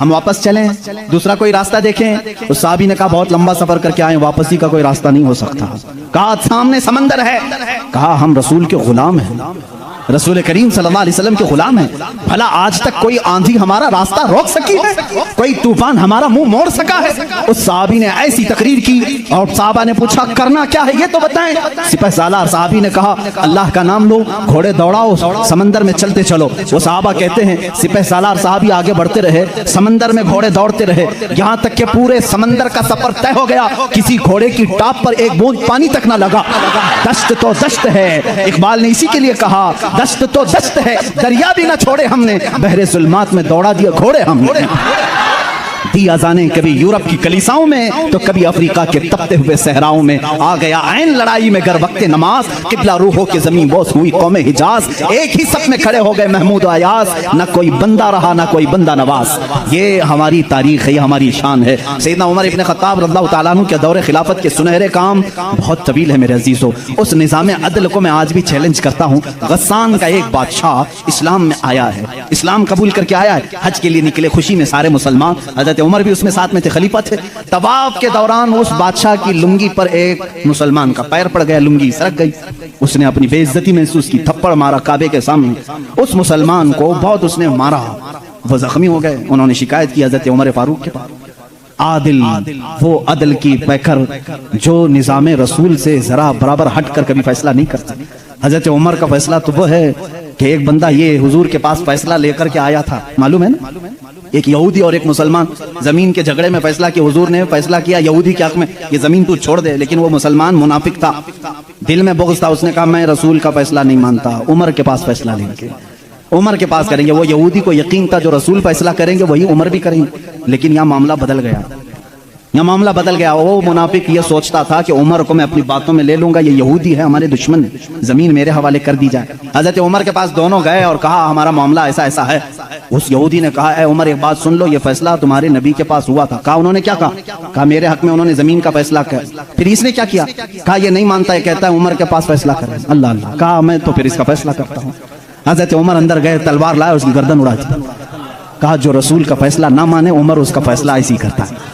A: हम वापस चलें, दूसरा कोई रास्ता देखें। उस साहबी ने कहा बहुत लंबा सफर करके आए, वापसी का कोई रास्ता नहीं हो सकता। कहा सामने समंदर है, कहा हम रसूल के गुलाम हैं, रसूल करीम सल्लल्लाहु अलैहि वसल्लम के गुलाम हैं। भला आज तक कोई आंधी हमारा रास्ता रोक सकी है? कोई तूफान हमारा मुंह मोड़ सका है? उस साहबी ने ऐसी तकरीर की और साहबा ने पूछा करना क्या है ये तो बताएं। सिपाही सालार साहबी ने कहा अल्लाह का नाम लो, घोड़े दौड़ाओ, समंदर में चलते चलो। वो साहबा कहते हैं सिपाही सालार साहबी आगे बढ़ते रहे, समंदर में घोड़े दौड़ते रहे, यहाँ तक के पूरे समंदर का सफर तय हो गया। किसी घोड़े की टाप पर एक बूंद पानी तक न लगा। दश्त तो दश्त है, इकबाल ने इसी के लिए कहा दश्त तो दश्त है, दरिया भी ना छोड़े हमने, बहरे जुल्मात में दौड़ा दिया घोड़े हमने। दी अजाने कभी यूरोप की कलीसाओं में तो कभी अफ्रीका के तपते हुए सहराओं में। आ गया ऐन लड़ाई में गर वक्ते नमाज, किबला रूहों की जमीन बोस हुई कौमे हिजाज। एक ही सफ में खड़े हो गए महमूद अयाज, न कोई बंदा रहा न कोई बंदा नवाज। ये हमारी तारीख है, ये हमारी शान है। सैयदना उमर इब्ने खत्ताब रज़ियल्लाहु ताला अन्हु के दौरे खिलाफत के सुनहरे काम बहुत तवील है मेरे अजीजों। उस निज़ाम अदल को मैं आज भी चैलेंज करता हूँ। गस्सान का एक बादशाह इस्लाम में आया है, इस्लाम कबूल करके आया है, हज के लिए निकले खुशी में सारे मुसलमान, हजरत उमर भी उसमें साथ में थे, खलीफा थे। तवाफ के दौरान उस बादशाह की लुंगी पर एक मुसलमान का पैर पड़ गया, लुंगी सरक गई। उसने अपनी बेइज्जती महसूस की, थप्पड़ मारा काबे के सामने। उस मुसलमान को बहुत उसने मारा, वो जख्मी हो गए। उन्होंने शिकायत की हजरत उमर फारूक के पास। आदिल, वो अदल की पैकर जो निजाम रसूल से जरा बराबर हट कर कभी फैसला नहीं करता। हजरत उमर का फैसला तो वो है कि एक बंदा ये हुजूर के पास फैसला लेकर के आया था, मालूम है ना, एक यहूदी और एक मुसलमान जमीन के झगड़े में फैसला किया। हुजूर ने फैसला किया यहूदी के हक में, ये जमीन तू छोड़ दे, लेकिन वो मुसलमान मुनाफिक था, दिल में बुग़्ज़ था। उसने कहा मैं रसूल का फैसला नहीं मानता, उमर के पास फैसला लेंगे, उमर के पास करेंगे। वो यहूदी को यकीन था जो रसूल फैसला करेंगे वही उमर भी करेंगे, लेकिन यहाँ मामला बदल गया। यहाँ मामला बदल गया। वो मुनाफिक ये सोचता था कि उमर को मैं अपनी बातों में ले लूंगा, ये यहूदी है, हमारे दुश्मन है, जमीन मेरे हवाले कर दी जाए। हजरत उमर के पास दोनों गए और कहा हमारा मामला ऐसा ऐसा है। उस यहूदी ने कहा, ए उमर एक बात सुन लो, ये फैसला तुम्हारे नबी के पास हुआ था। कहा उन्होंने क्या कहा? मेरे हक में उन्होंने जमीन का फैसला किया। फिर इसने क्या किया? कहा ये नहीं मानता है, कहता है उमर के पास फैसला करे। अल्लाह अल्लाह। कहा मैं तो फिर इसका फैसला करता हूँ। हजरत उमर अंदर गए, तलवार लाए, उसकी गर्दन उड़ा दी। कहा जो रसूल का फैसला ना माने उमर उसका फैसला ऐसी करता है।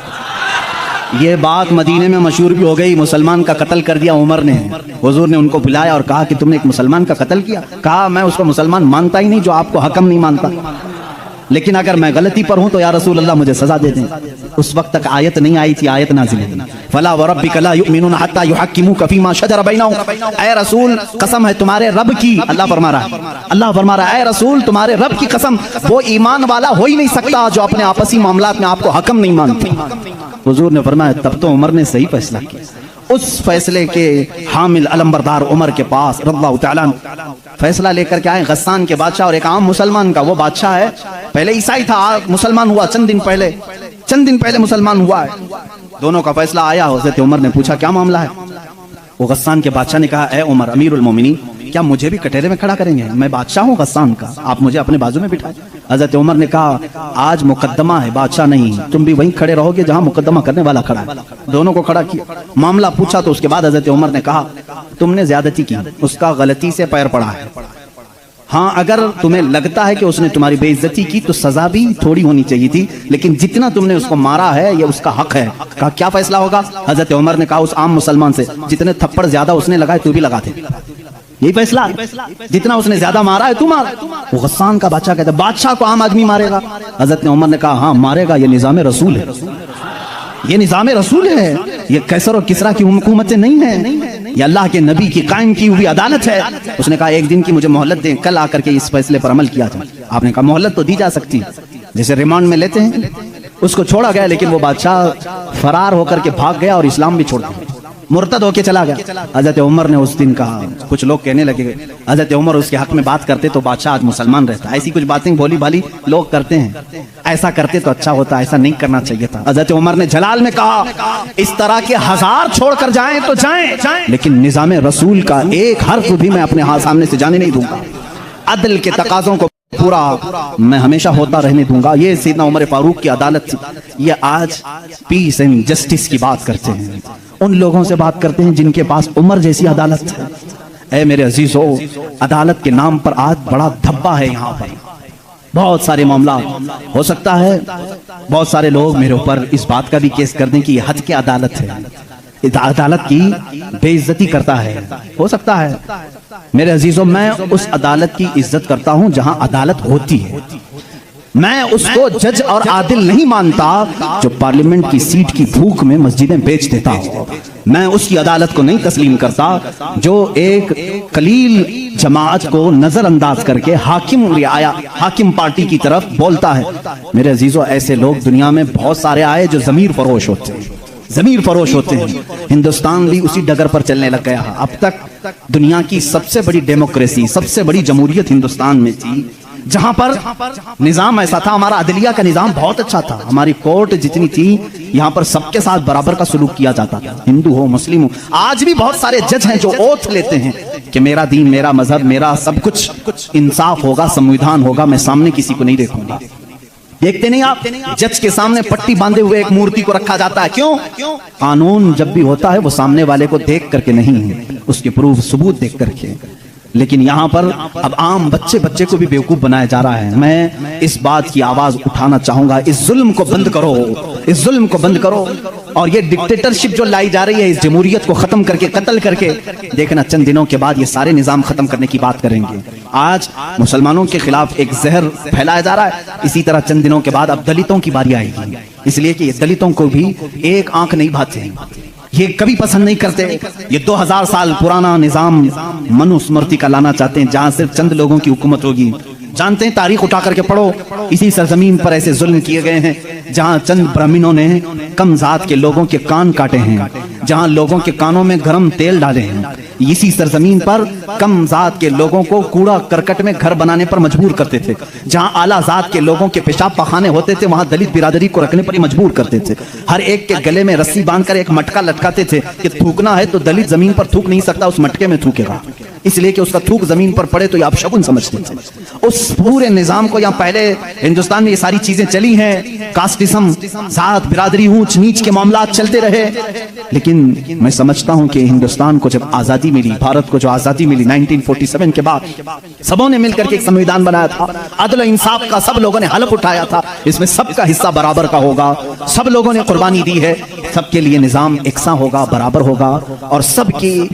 A: ये बात मदीने में मशहूर भी हो गई। मुसलमान का कत्ल कर दिया उमर ने। हुजूर ने उनको बुलाया और कहा कि तुमने एक मुसलमान का कत्ल किया। कहा मैं उसको मुसलमान मानता ही नहीं जो आपको हकम नहीं मानता, लेकिन अगर मैं गलती पर हूं तो या रसूल अल्लाह मुझे सजा दे दें। उस वक्त तक आयत नहीं आई थी, आयत नाज़िल हुई, फला व रब्बिका ला युमिनूना हत्ता युहक्किमूका फीमा शजरा बैनहुम। ऐ रसूल कसम है तुम्हारे रब की, अल्लाह फरमा रहा है, अल्लाह फरमा रहा है, ऐ रसूल तुम्हारे रब की कसम, वो ईमान वाला हो ही नहीं सकता जो अपने आपसी मामलात में आपको हकम नहीं मानते। हुजूर ने फरमाया तब तो उमर ने सही फैसला किया। उस फैसले के हामिल अलंबरदार उमर के पास रज़ियल्लाहु तआला फैसला लेकर के आए गस्सान के बादशाह और एक आम मुसलमान का। वो बादशाह है, पहले ईसाई था, मुसलमान हुआ चंद दिन पहले मुसलमान हुआ है। दोनों का फैसला आया। हज़रत उमर ने पूछा क्या मामला है? वो गस्सान के बादशाह ने कहा, ए उमर अमीरुल मोमिनीन, क्या मुझे भी कटहरे में खड़ा करेंगे? मैं बादशाह हूँ गस्सान का, आप मुझे अपने बाजू में बिठाए। हजरत उमर ने कहा आज मुकद्दमा है, बादशाह नहीं, तुम भी वहीं खड़े रहोगे जहां मुकद्दमा करने वाला खड़ा है। दोनों को खड़ा किया, मामला पूछा तो उसके बाद हजरत उमर ने कहा तुमने ज्यादती की, उसका गलती से पैर पड़ा है। हाँ अगर तुम्हें लगता है कि उसने तुम्हारी बेइज्जती की तो सजा भी थोड़ी होनी चाहिए थी, लेकिन जितना तुमने उसको मारा है ये उसका हक है। कहा क्या फैसला होगा? हजरत उमर ने कहा उस आम मुसलमान से जितने थप्पड़ ज्यादा उसने लगाए तू भी लगा दे, यही फैसला, जितना उसने ज्यादा मारा है तू मार। वो गस्सान का बादशाह कहता बादशाह को आम आदमी मारेगा? हजरत उमर ने कहा हाँ मारेगा, ये निजाम रसूल है, ये निजाम रसूल है, ये कैसर और किसरा की हुकूमतें नहीं है, ये अल्लाह के नबी की कायम की हुई अदालत है। उसने कहा एक दिन की मुझे मोहलत दें, कल आकर के इस फैसले पर अमल किया जाए। आपने कहा मोहलत तो दी जा सकती है, जैसे रिमांड में लेते हैं। उसको छोड़ा गया, लेकिन वो बादशाह फरार होकर के भाग गया और इस्लाम भी छोड़ दिया, मुर्तद होके चला गया। हजरत उमर ने उस दिन कहा, कुछ लोग कहने लगे हजरत उमर उसके हक में बात करते तो बादशाह आज मुसलमान रहता। ऐसी कुछ बातें भोली भाली लोग करते हैं, ऐसा करते तो अच्छा होता, ऐसा नहीं करना चाहिए था। हजरत उमर ने जलाल में कहा इस तरह के 1000 छोड़कर जाएं तो जाएं, लेकिन निजाम रसूल का एक हर्फ भी मैं अपने हाथ सामने से जाने नहीं दूंगा। अदल के तकाजों को पूरा मैं हमेशा होता रहने दूंगा। ये सैयदना उमर फारूक की अदालत थी। ये आज पीस एंड जस्टिस की बात करते हैं, उन लोगों से बात करते हैं जिनके पास उमर जैसी अदालत है। ऐ मेरे अजीजों, अदालत के नाम पर आज बड़ा धब्बा है। यहाँ पर बहुत सारे मामला हो सकता है, बहुत सारे लोग मेरे ऊपर इस बात का भी केस कर दें कि ये हद की अदालत है, अदालत की बेइज्जती करता है। हो सकता है मेरे अजीजों, मैं उस अदालत की इज्जत करता हूं जहां अदालत होती है। मैं उसको जज और आदिल नहीं मानता जो पार्लियामेंट की सीट की भूख में मस्जिदें बेच देता हो। मैं उसकी अदालत को नहीं तस्लीम करता जो एक कलील जमात को नजरअंदाज करके हाकिम पार्टी की तरफ बोलता है। मेरे अजीजों, ऐसे लोग दुनिया में बहुत सारे आए जो जमीर फरोश होते हैं, जमीर फरोश होते हैं। हिंदुस्तान भी उसी डगर पर चलने लग गया। अब तक दुनिया की सबसे बड़ी डेमोक्रेसी, सबसे बड़ी जमहूरियत हिंदुस्तान में थी, जहां पर निजाम ऐसा था। हमारा अदलिया का निजाम बहुत अच्छा था, हमारी कोर्ट जितनी थी यहाँ पर सबके साथ बराबर का सलूक किया जाता था, हिंदू हो मुस्लिम हो। आज भी बहुत सारे जज हैं जो ओथ लेते हैं कि मेरा दीन, मेरा मजहब, मेरा सब कुछ इंसाफ होगा, संविधान होगा, मैं सामने किसी को नहीं देखूंगा। देखते नहीं आप, जज के सामने पट्टी बांधे हुए एक मूर्ति को रखा जाता है। क्यों? कानून जब भी होता है वो सामने वाले को देख करके नहीं, उसके प्रूफ सबूत देख करके। लेकिन यहाँ पर अब आम बच्चे को भी बेवकूफ बनाया जा रहा है। मैं इस बात की आवाज उठाना चाहूंगा, इस जुल्म को बंद करो, इस जुल्म को बंद करो। और ये डिक्टेटरशिप जो लाई जा रही है, इस जमहूरियत को खत्म करके, कत्ल करके, देखना चंद दिनों के बाद ये सारे निजाम खत्म करने की बात करेंगे। आज मुसलमानों के खिलाफ एक जहर फैलाया जा रहा है, इसी तरह चंद दिनों के बाद अब दलितों की बारी आएगी, इसलिए कि ये दलितों को भी एक आंख नहीं भाते, ये कभी पसंद नहीं करते। ये 2000 साल पुराना निजाम मनुस्मृति का लाना चाहते हैं, जहां सिर्फ चंद लोगों की हुकूमत होगी। जानते हैं, तारीख उठा करके पढ़ो, इसी सरजमीन पर ऐसे जुल्म किए गए हैं जहां चंद ब्राह्मणों ने कम जात के लोगों के कान काटे हैं, जहां लोगों के कानों में गरम तेल डाले हैं, इसी सरजमीन पर कम जात के लोगों को कूड़ा करकट में घर बनाने पर मजबूर करते थे। जहां आला जात के लोगों के पेशाब पखाने होते थे वहां दलित बिरादरी को रखने पर ही मजबूर करते थे। हर एक के गले में रस्सी बांधकर एक मटका लटकाते थे कि थूकना है तो दलित जमीन पर थूक नहीं सकता, उस मटके में थूकेगा, इसलिए कि उसका थूक जमीन पर पड़े तो ये अपशगुन समझते थे। उस पूरे निजाम को, यहाँ पहले हिंदुस्तान में ये सारी चीजें चली हैं, कास्टिज्म, जात बिरादरी, ऊंच नीच के मामला चलते रहे। लेकिन मैं समझता हूं कि हिंदुस्तान को जब आजादी मिली, भारत को जो आजादी मिली 1947 के बाद, सबों ने मिलकर के एक संविधान बनाया था, अदल इंसाफ का सब लोगों ने हलफ उठाया था, इसमें सबका हिस्सा बराबर का होगा, सब लोगों ने कुर्बानी दी है, सबके लिए निजाम एकसा होगा, बराबर होगा और सबकी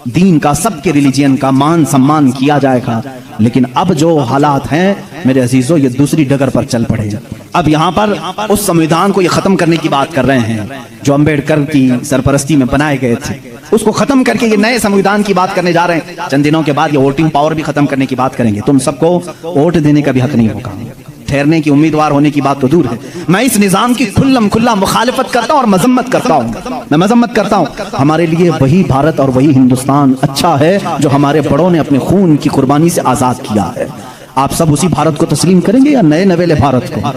A: दीन का, सबके रिलीजियन का मान सम्मान किया जाएगा। लेकिन अब जो हालात हैं मेरे अजीजों, ये दूसरी डगर पर चल पड़े। अब यहाँ पर उस संविधान को ये खत्म करने की बात कर रहे हैं जो अंबेडकर की सरपरस्ती में बनाए गए थे, उसको खत्म करके ये नए संविधान की बात करने जा रहे हैं। चंद दिनों के बाद ये वोटिंग पावर भी खत्म करने की बात करेंगे। तुम सबको वोट देने का भी हक नहीं होगा, ठहरने की, उम्मीदवार होने की बात तो दूर है। मैं इस निजाम की खुल्लम खुल्ला मुखालिफत करता हूं और मजम्मत करता हूं। मैं मजम्मत करता हूं। हमारे लिए वही भारत और वही हिंदुस्तान अच्छा है जो हमारे बड़ों ने अपने खून की कुर्बानी से आजाद किया है। आप सब उसी भारत को तस्लीम करेंगे या नए नवेले भारत को?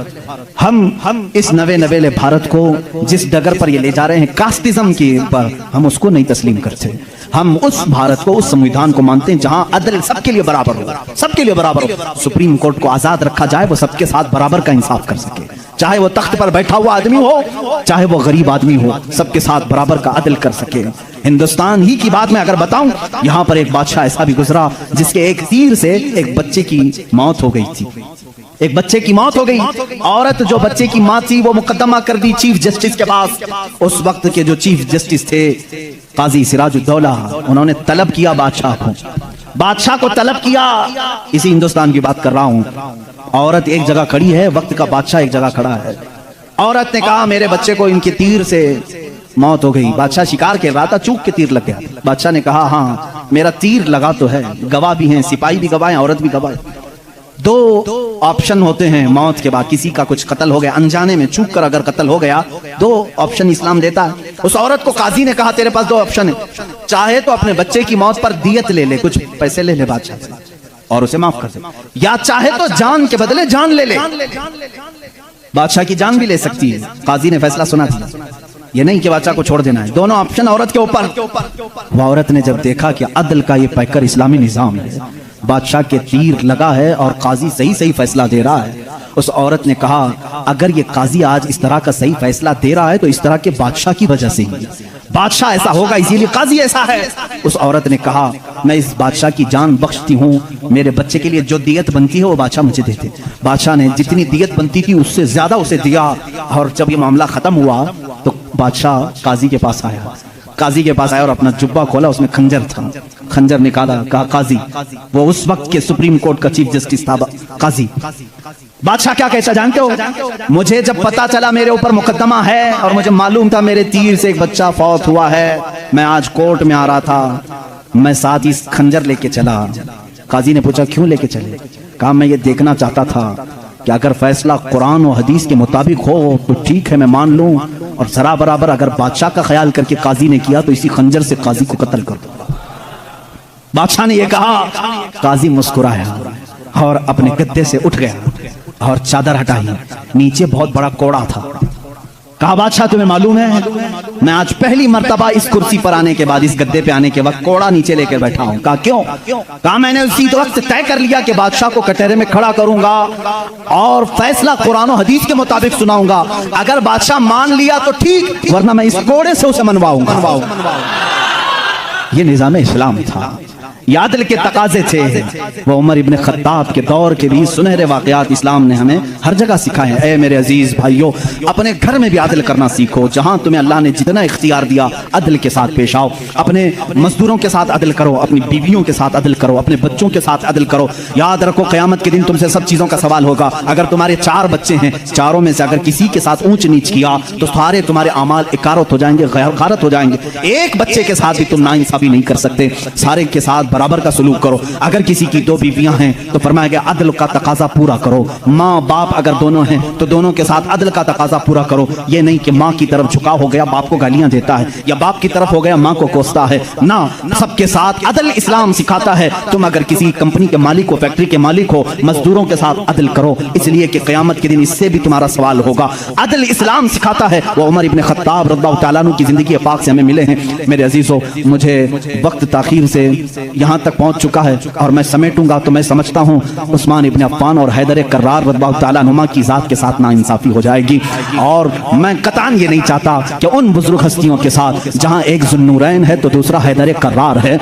A: हम इस नवे नवेले भारत को जिस डगर पर ये ले जा रहे हैं कास्टिज्म के ऊपर, हम उसको नहीं तस्लीम करते। हम उस भारत को, उस संविधान को मानते हैं जहां अदल सबके लिए बराबर हो, सबके लिए बराबर हो। सुप्रीम कोर्ट को आजाद रखा जाए, वो सबके साथ बराबर का इंसाफ कर सके, चाहे वो तख्त पर बैठा हुआ आदमी हो, चाहे वो गरीब आदमी हो, सबके साथ बराबर का अदल कर सके। हिंदुस्तान ही की बात मैं अगर बताऊं, यहां पर एक बादशाह ऐसा भी गुजरा जिसके एक तीर से एक बच्चे की मौत हो गई थी। एक बच्चे की मौत हो गई। औरत जो बच्चे की मां थी वो मुकदमा कर दी चीफ जस्टिस के पास। उस वक्त के जो चीफ जस्टिस थे काजी सिराजुद्दौला, उन्होंने तलब किया बादशाह को तलब किया। इसी हिंदुस्तान की बात कर रहा हूं। औरत एक जगह खड़ी है, वक्त का बादशाह एक जगह खड़ा है। औरत ने कहा मेरे बच्चे को इनके तीर से मौत हो गई। बादशाह शिकार खेल रहा था, चूक के तीर लग गया। बादशाह ने कहा हाँ मेरा तीर लगा तो है, गवाह भी हैं, सिपाही भी गवाह हैं, औरत भी गवाह है। दो ऑप्शन होते हैं मौत के बाद, किसी का कुछ कत्ल हो गया अनजाने में, चूक कर अगर कत्ल हो गया, दो ऑप्शन इस्लाम देता है। उस औरत को काजी ने कहा तेरे पास दो ऑप्शन है, चाहे तो अपने बच्चे की मौत पर दियत ले ले, कुछ पैसे ले ले बादशाह से और उसे माफ कर दे, या चाहे तो जान के बदले जान ले ले। बादशाह की जान भी ले सकती है। काजी ने फैसला सुना था, ये नहीं कि बादशाह को छोड़ देना है। दोनों ऑप्शन औरत के ऊपर। वो औरत ने जब देखा कि अदल का ये पैकर इस्लामी निजाम है, बादशाह के तीर लगा है और काजी सही सही फैसला दे रहा है, उस औरत ने कहा अगर ये काजी आज इस तरह का सही फैसला दे रहा है तो इस तरह के बादशाह की वजह से ही, बादशाह ऐसा होगा इसीलिए काजी ऐसा है। उस औरत ने कहा मैं इस बादशाह की जान बख्शती हूँ, मेरे बच्चे के लिए जो दियत बनती है वो बादशाह मुझे देते। बादशाह ने जितनी दियत बनती थी उससे ज्यादा उसे दिया। और जब ये मामला खत्म हुआ तो बादशाह काजी के पास आया। काजी के पास आया और अपना जुब्बा खोला, उसमें खंजर था। खंजर निकाला, कहा काजी, वो उस वक्त के सुप्रीम कोर्ट का चीफ जस्टिस था काजी। बादशाह क्या कहता जानते हो? मुझे जब पता चला मेरे ऊपर मुकदमा है और मुझे मालूम था मेरे तीर से एक बच्चा फौत हुआ है, मैं आज कोर्ट में आ रहा था, मैं साथ ही खंजर लेके चला। काजी ने पूछा क्यों लेके चले? कहा मैं ये देखना चाहता था कि अगर फैसला कुरान और हदीस के मुताबिक हो तो ठीक है मैं मान लूं, और जरा बराबर अगर बादशाह का ख्याल करके काजी ने किया तो इसी खंजर से काजी को कत्ल कर दो। बादशाह ने यह कहा, काजी मुस्कुराया और अपने गद्दे से उठ गया और चादर हटाई। नीचे बहुत बड़ा कोड़ा था। कहा बादशाह तुम्हें मालूम है मैं आज पहली मर्तबा इस कुर्सी पर आने के बाद, इस गद्दे पे आने के वक्त कोड़ा नीचे लेकर बैठा हूं। कहा क्यों? कहा मैंने उसी वक्त तय कर लिया कि बादशाह को कटहरे में खड़ा करूंगा और फैसला कुरान और हदीस के मुताबिक सुनाऊंगा। अगर बादशाह मान लिया तो ठीक, वरना मैं इस कोड़े से उसे मनवाऊंगा। ये निजाम इस्लाम था, यादल के तकाजे थे। वो उमर इब्ने खत्ताब के दौर के भी सुनहरे वाकयात इस्लाम ने हमें हर जगह सिखाए हैं। ऐ मेरे अजीज भाइयों, अपने घर में भी आदल करना सीखो। जहां तुम्हें अल्लाह ने जितना इख्तियार दिया अदल के साथ पेश आओ। अपने मजदूरों के साथ अदल करो, अपनी बीवियों के साथ अदल करो, अपने बच्चों के साथ अदल करो। याद रखो क़यामत के दिन तुमसे सब चीजों का सवाल होगा। अगर तुम्हारे 4 बच्चे हैं, चारों में से अगर किसी के साथ ऊंच नीच किया तो सारे तुम्हारे अमाल इकारत हो जाएंगे, गैरत हो जाएंगे। एक बच्चे के साथ भी तुम नाइंसाफी नहीं कर सकते, सारे के साथ बराबर का सलूक करो। अगर किसी की 2 बीवियां हैं तो फरमाया गया अदल का तकाजा पूरा करो। माँ बाप अगर दोनों हैं तो दोनों के साथ अदल का तकाजा पूरा करो। ये नहीं कि माँ की तरफ झुकाव हो गया बाप को गालियां देता है, या बाप की तरफ हो गया माँ को कोसता है। ना, सबके साथ अदल इस्लाम सिखाता है। तुम अगर किसी कंपनी के मालिक हो, फैक्ट्री के मालिक हो, मजदूरों के साथ अदल करो, इसलिए कि क़यामत के दिन इससे भी तुम्हारा सवाल होगा। अदल इस्लाम सिखाता है। वो उमर इब्न खत्ताब रज़ियल्लाहु ताला अन्हु की जिंदगी पाक से हमें मिले हैं। मेरे अजीजों, मुझे वक्त ताखीर से यहाँ तक पहुँच चुका है और मैं समेटूंगा तो मैं समझता हूँ उस्मान इब्न अफ़्फ़ान और हैदर कर्रार रज़ियल्लाहु ताला अन्हुमा की ज़ात के साथ नाइंसाफ़ी हो जाएगी। और मैं कतान ये नहीं चाहता कि उन बुजुर्ग हस्तियों के साथ जहाँ एक ज़ुन्नूरैन है तो दूसरा हैदर कर्रार है,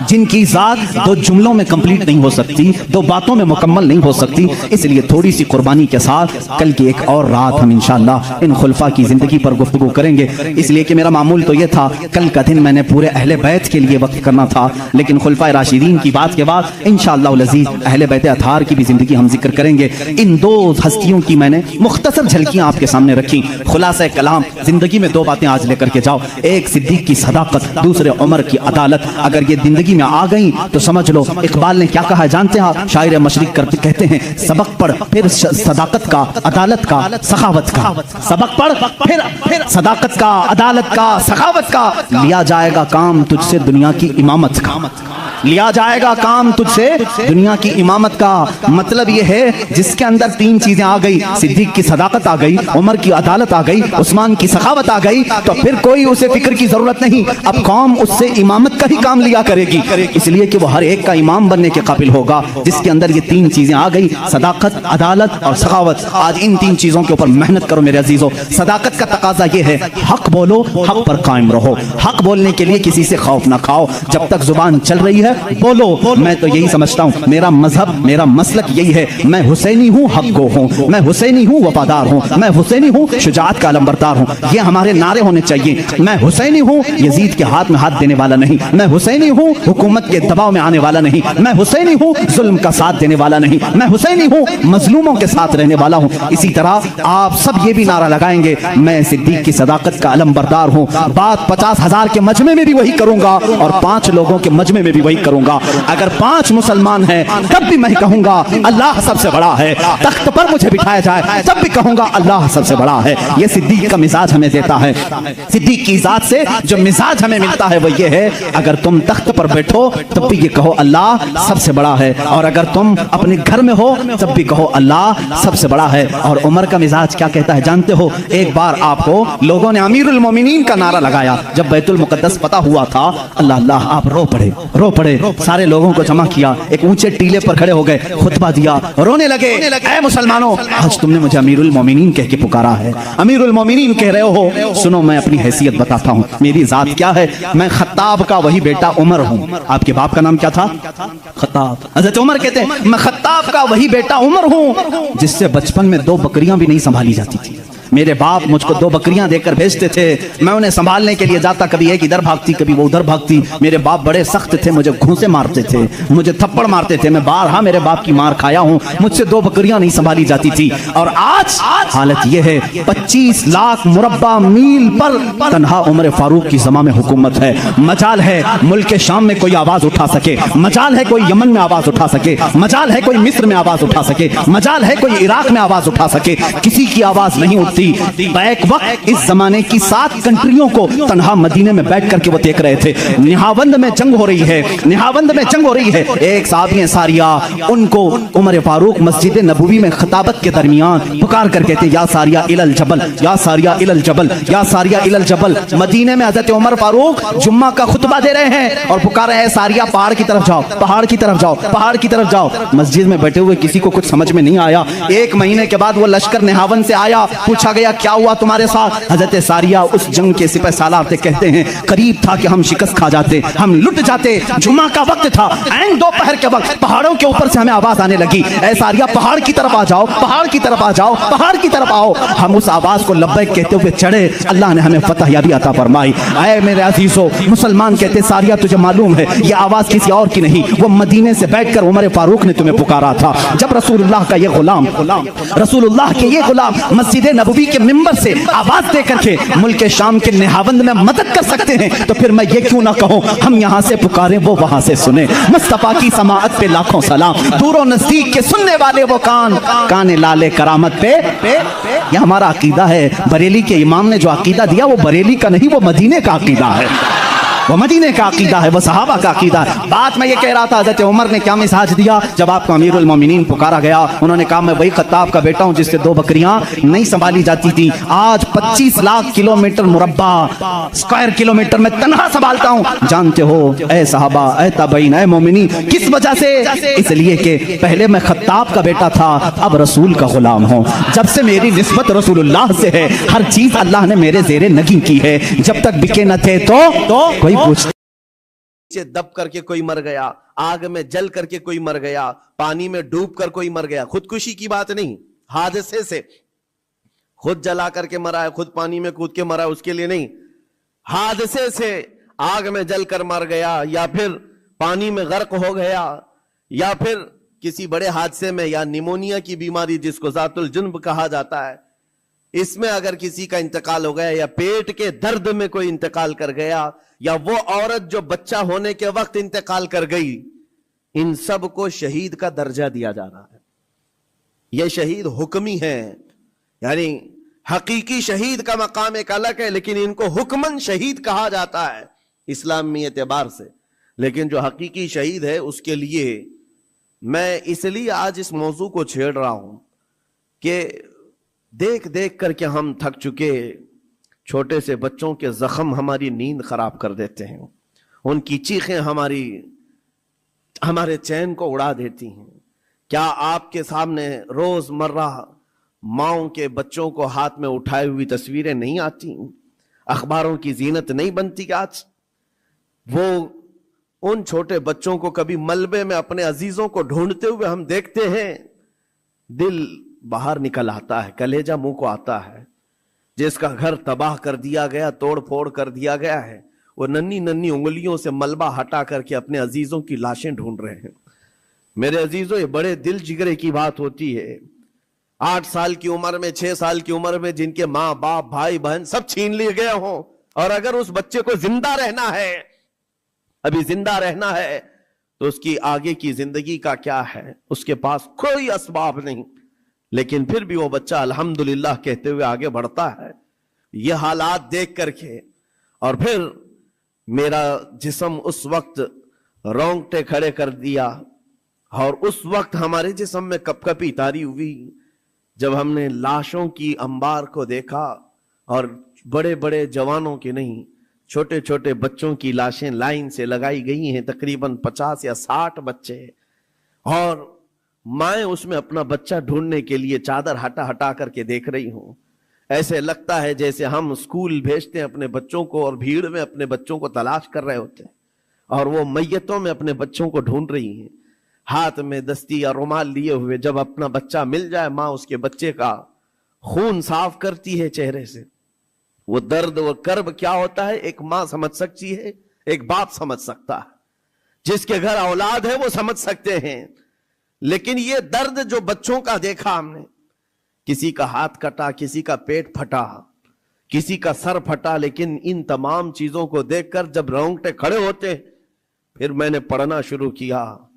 A: जिनकी ज़ात 2 जुमलों में कंप्लीट नहीं हो सकती, 2 बातों में मुकम्मल नहीं हो सकती। इसलिए थोड़ी सी कुर्बानी के साथ कल की एक और रात हम इंशाअल्लाह इन खुलफा की ज़िंदगी पर गुफ्तगू करेंगे। इसलिए कि मेरा मामूल तो ये था, कल का दिन मैंने पूरे अहले बैत के लिए वक्त करना था, लेकिन खुलफा राशिदीन की बात के बाद इंशाअल्लाह अज़ीज़ अहले बैत अथहार की भी ज़िंदगी हम जिक्र करेंगे। इन 2 हस्तियों की मैंने मुख्तसर झलकियाँ आपके सामने रखी। खुलासा कलाम, ज़िंदगी में 2 बातें आज लेकर के जाओ, एक सिद्दीक की सदाकत, दूसरे उमर की अदालत। अगर ये जिंदगी में आ गई तो समझ लो इकबाल ने क्या कहा जानते हैं? शायर मशरिक करते कहते हैं, सबक पढ़ फिर सदाकत का, अदालत का, सखावत का। सबक पढ़ फिर सदाकत का, अदालत का, सखावत का। लिया जाएगा काम तुझसे दुनिया की इमामत का, लिया जाएगा काम तुझसे दुनिया की इमामत का। मतलब ये है जिसके अंदर 3 चीजें आ गई, सिद्दीक की सदाकत आ गई, उमर की अदालत आ गई, उस्मान की सखावत आ गई, तो फिर कोई उसे फिक्र की जरूरत नहीं। अब कौम उससे इमामत का ही काम लिया करेगी, इसलिए कि वो हर एक का इमाम बनने के काबिल होगा जिसके अंदर ये 3 चीजें आ गई, सदाकत, अदालत और सखावत। आज इन 3 चीजों के ऊपर मेहनत करो मेरे अजीजों। सदाकत का तकाजा ये है, हक बोलो, हक पर कायम रहो। हक बोलने के लिए किसी से खौफ ना खाओ, जब तक जुबान चल रही है बोलो। मैं तो यही समझता हूँ, मेरा मजहब, मेरा मसलक यही है। मैं हुसैनी हूँ, हक गो हूँ, मैं हुसैनी हूँ, वफादार हूँ, मैं हुसैनी हूँ, शुजाअत का अलंबरदार हूँ। ये हमारे नारे होने चाहिए। मैं हुसैनी हूँ, यजीद के हाथ में हाथ देने वाला नहीं। मैं हुसैनी हूँ, हुकूमत के दबाव में आने वाला नहीं। मैं हुसैनी हूँ, जुल्म का साथ देने वाला नहीं। मैं हुसैनी हूँ, मजलूमों के साथ रहने वाला हूँ। इसी तरह आप सब ये भी नारा लगाएंगे, मैं सिद्दीक की सदाकत का अलंबरदार हूँ। बात 50,000 के मजमे में भी वही करूंगा और 5 लोगों के मजमे में भी वही करूंगा। अगर 5 मुसलमान हैं तब भी मैं कहूंगा अल्लाह सबसे बड़ा है। तख्त पर मुझे बिठाया जाए तब भी कहूंगा अल्लाह सबसे बड़ा है। ये सिद्दीक का मिजाज हमें देता है। सिद्दीक की जात से जो मिजाज हमें मिलता है वो ये है, अगर तुम तख्त पर बैठो तब भी ये कहो अल्लाह सबसे बड़ा है, और अगर तुम अपने घर में हो तब भी कहो अल्लाह सबसे बड़ा है। और उमर का मिजाज क्या कहता है जानते हो? एक बार आपको लोगों ने अमीरुल मोमिनीन का नारा लगाया जब बैतुल मुकद्दस पता हुआ था। अल्लाह अल्लाह, आप रो पड़े। सारे लोगों को जमा किया, एक ऊंचे टीले पर खड़े हो गए, खुतबा दिया, रोने लगे। ऐ मुसलमानों, आज तुमने मुझे अमीरुल मोमिनीन कह के पुकारा है, अमीरुल मोमिनीन कह रहे हो। सुनो, मैं अपनी हैसियत बताता हूँ, मेरी जात क्या है। मैं खत्ताब का वही बेटा उमर हूँ। आपके बाप का नाम क्या था? खत्ताब। हज़रत उमर कहते हैं मैं खत्ताब का वही बेटा उमर हूँ जिससे बचपन में 2 बकरियां भी नहीं संभाली जाती थी। मेरे बाप मुझको 2 बकरियां देकर भेजते थे, मैं उन्हें संभालने के लिए जाता, कभी एक इधर भागती कभी वो उधर भागती। मेरे बाप बड़े सख्त थे, मुझे घूंसे मारते थे, मुझे थप्पड़ मारते थे। मैं बारहा मेरे बाप की मार खाया हूं, मुझसे 2 बकरियां नहीं संभाली जाती थी। और आज हालत यह है, 25 लाख मुरब्बा मील पर तन्हा उमर फारूक की ज़मा में हुकूमत है। मजाल है मुल्क शाम में कोई आवाज उठा सके, मजाल है कोई यमन में आवाज उठा सके, मजाल है कोई मिस्र में आवाज उठा सके, मजाल है कोई इराक में आवाज उठा सके। किसी की आवाज नहीं उठती। बैक वक्त इस जमाने की 7 कंट्रियों को तन्हा मदीने में बैठ करके वो देख रहे थे। निहावंद में जंग हो रही है, निहावंद में जंग हो रही है। एक साहबी सारिया, उनको उमर फारूक मस्जिद नबवी में खिताबत के दरमियान पुकार कर कहते या सारिया इलल जबल, या सारिया इलल जबल, या सारिया इलल जबल। मदीने में हजरत उमर फारूक जुम्मा का खुतबा दे रहे हैं और पुकार रहे हैं सारिया पहाड़ की तरफ जाओ, पहाड़ की तरफ जाओ, पहाड़ की तरफ जाओ। मस्जिद में बैठे हुए किसी को कुछ समझ में नहीं आया। 1 महीने के बाद वो लश्कर निहावन से आया, पूछा गया क्या हुआ तुम्हारे साथ? हजरत सारिया उस जंग के सिपह सालार थे, कहते हैं करीब था कि हम शिकस्त खा जाते, हम लुट जाते। जुम्मा का वक्त था, ऐन दोपहर के वक्त पहाड़ों के ऊपर से हमें आवाज आने लगी, ऐ सारिया पहाड़ की तरफ आ जाओ, पहाड़ की तरफ आ जाओ, पहाड़ की तरफ आओ। हम उस आवाज को लब्बैक कहते हुए चढ़े, अल्लाह ने हमें फतह याबी अता फरमाई। ऐ मेरे अजीजों, मुसलमान कहते सारिया तुझे मालूम है ये आवाज किसी और की नहीं, वो मदीने से बैठकर उमर फारूक ने तुम्हें पुकारा था। जब रसूलुल्लाह का ये गुलाम, रसूलुल्लाह के ये गुलाम मस्जिद नबवी नबी के मिंबर से आवाज दे करके मुल्क शाम के निहावंद में मदद कर सकते हैं, तो फिर मैं ये क्यों ना कहूं, हम यहाँ से पुकारे वो वहां से सुने। मुस्तफा की समाअत पे लाखों सलाम, दूरों नजदीक के सुनने वाले वो कान लाले करामत पे। ये हमारा अकीदा है। बरेली के इमाम ने जो अकीदा दिया वो बरेली का नहीं, वो मदीने का अकीदा है, वो मदीने का अकीदा है, वो सहाबा का अकीदा है। बात मैं ये कह रहा था, हज़रत उमर ने क्या मिजाज दिया जब आपको अमीरुल मोमिनीन पुकारा गया। उन्होंने कहा मैं वही खत्ताब का बेटा हूं जिससे 2 बकरियां नहीं संभाली जाती थी, आज 25 लाख किलोमीटर मुरब्बा स्क्वायर किलोमीटर में तनहा संभालता हूं। जानते हो ऐ सहाबा, ऐ ताबईन, ऐ मोमिनीन, किस वजह से? इसलिए कि पहले मैं खत्ताब का बेटा था, अब रसूल का गुलाम हूं। जब से मेरी निस्बत रसूलुल्लाह से है, हर चीज अल्लाह ने मेरे ज़ेरे नगी की है। जब तक बिके न थे तो कोई
B: नीचे दब करके कोई मर गया, आग में जल करके कोई मर गया, पानी में डूब कर कोई मर गया। खुदकुशी की बात नहीं, हादसे से, खुद जला करके मरा है, खुद पानी में कूद के मरा है, उसके लिए नहीं, हादसे से आग में जल कर मर गया, या फिर पानी में गर्क हो गया, या फिर किसी बड़े हादसे में, या निमोनिया की बीमारी जिसको ज़ातुल जुन्ब कहा जाता है, इसमें अगर किसी का इंतकाल हो गया, या पेट के दर्द में कोई इंतकाल कर गया, या वो औरत जो बच्चा होने के वक्त इंतकाल कर गई, इन सब को शहीद का दर्जा दिया जा रहा है। ये शहीद हुक्मी है, यानी हकीकी शहीद का मकाम एक अलग है, लेकिन इनको हुक्मन शहीद कहा जाता है इस्लामी एतबार से। लेकिन जो हकीकी शहीद है उसके लिए मैं इसलिए आज इस मौजू को छेड़ रहा हूं कि देख देख करके हम थक चुके। छोटे से बच्चों के जख्म हमारी नींद खराब कर देते हैं, उनकी चीखें हमारे चैन को उड़ा देती हैं। क्या आपके सामने रोजमर्रा माओं के बच्चों को हाथ में उठाए हुई तस्वीरें नहीं आती? अखबारों की जीनत नहीं बनती? आज वो उन छोटे बच्चों को कभी मलबे में अपने अजीजों को ढूंढते हुए हम देखते हैं, दिल बाहर निकल आता है, कलेजा मुंह को आता है। जिसका घर तबाह कर दिया गया, तोड़ फोड़ कर दिया गया है, वो नन्ही नन्ही उंगलियों से मलबा हटा करके अपने अजीजों की लाशें ढूंढ रहे हैं। मेरे अजीजों, ये बड़े दिल जिगरे की बात होती है। 8 साल की उम्र में, 6 साल की उम्र में जिनके माँ बाप भाई बहन सब छीन लिए गए हों, और अगर उस बच्चे को जिंदा रहना है, अभी जिंदा रहना है, तो उसकी आगे की जिंदगी का क्या है? उसके पास कोई असबाब नहीं, लेकिन फिर भी वो बच्चा अल्हम्दुलिल्लाह कहते हुए आगे बढ़ता है। ये हालात देख करके और फिर मेरा जिस्म उस वक्त रोंगटे खड़े कर दिया, और उस वक्त हमारे जिस्म में कपकपी तारी हुई जब हमने लाशों की अंबार को देखा, और बड़े बड़े जवानों के नहीं, छोटे छोटे बच्चों की लाशें लाइन से लगाई गई हैं, तकरीबन 50 या 60 बच्चे, और माए उसमें अपना बच्चा ढूंढने के लिए चादर हटा हटा करके देख रही हूं। ऐसे लगता है जैसे हम स्कूल भेजते हैं अपने बच्चों को, और भीड़ में अपने बच्चों को तलाश कर रहे होते हैं, और वो मैयतों में अपने बच्चों को ढूंढ रही हैं, हाथ में दस्ती या रुमाल लिए हुए। जब अपना बच्चा मिल जाए, माँ उसके बच्चे का खून साफ करती है चेहरे से। वो दर्द, वो कर्ब क्या होता है, एक माँ समझ सकती है, एक बाप समझ सकता है, जिसके घर औलाद है वो समझ सकते हैं। लेकिन ये दर्द जो बच्चों का देखा हमने, किसी का हाथ कटा, किसी का पेट फटा, किसी का सर फटा, लेकिन इन तमाम चीजों को देखकर जब रोंगटे खड़े होते, फिर मैंने पढ़ना शुरू किया।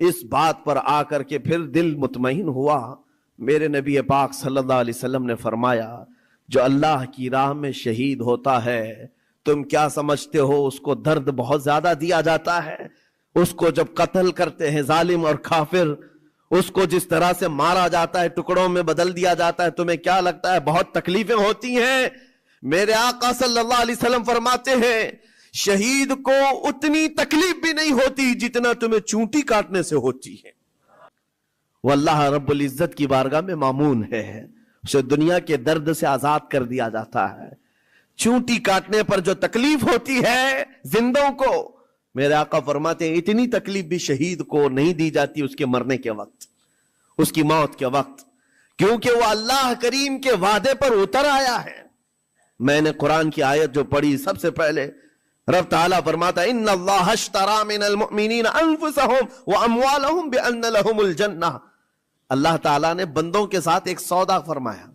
B: इस बात पर आकर के फिर दिल मुतमईन हुआ। मेरे नबी पाक सल्लल्लाहु अलैहि वसल्लम ने फरमाया, जो अल्लाह की राह में शहीद होता है, तुम क्या समझते हो उसको दर्द बहुत ज्यादा दिया जाता है? उसको जब कत्ल करते हैं जालिम और काफिर, उसको जिस तरह से मारा जाता है, टुकड़ों में बदल दिया जाता है, तुम्हें क्या लगता है बहुत तकलीफें होती हैं? मेरे आका सल्लल्लाहु अलैहि वसल्लम फरमाते हैं, शहीद को उतनी तकलीफ भी नहीं होती जितना तुम्हें चूंटी काटने से होती है। वो अल्लाह रब्बुल इज्जत की बारगाह में मामून है, उसे दुनिया के दर्द से आजाद कर दिया जाता है। चूंटी काटने पर जो तकलीफ होती है जिंदों को, मेरे आका फरमाते हैं इतनी तकलीफ भी शहीद को नहीं दी जाती उसके मरने के वक्त, उसकी मौत के वक्त, क्योंकि वो अल्लाह करीम के वादे पर उतर आया है। मैंने कुरान की आयत जो पढ़ी, सबसे पहले रब ताला फरमाता है, इन्नल्लाह अश्तरा मिनल मुमिनीन अनफुसहुम व अमवालहुम बिअन्न लहुमुल जन्नह। अल्लाह ताला ने बंदों के साथ एक सौदा फरमाया।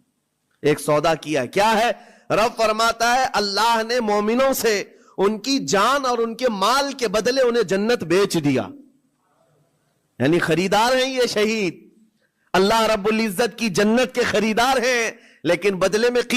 B: एक सौदा किया। क्या है? रब फरमाता है अल्लाह ने मोमिनों से उनकी जान और उनके माल के बदले उन्हें जन्नत बेच दिया। यानी खरीदार हैं ये शहीद, अल्लाह रब्बुल इज्जत की जन्नत के खरीदार हैं, लेकिन बदले में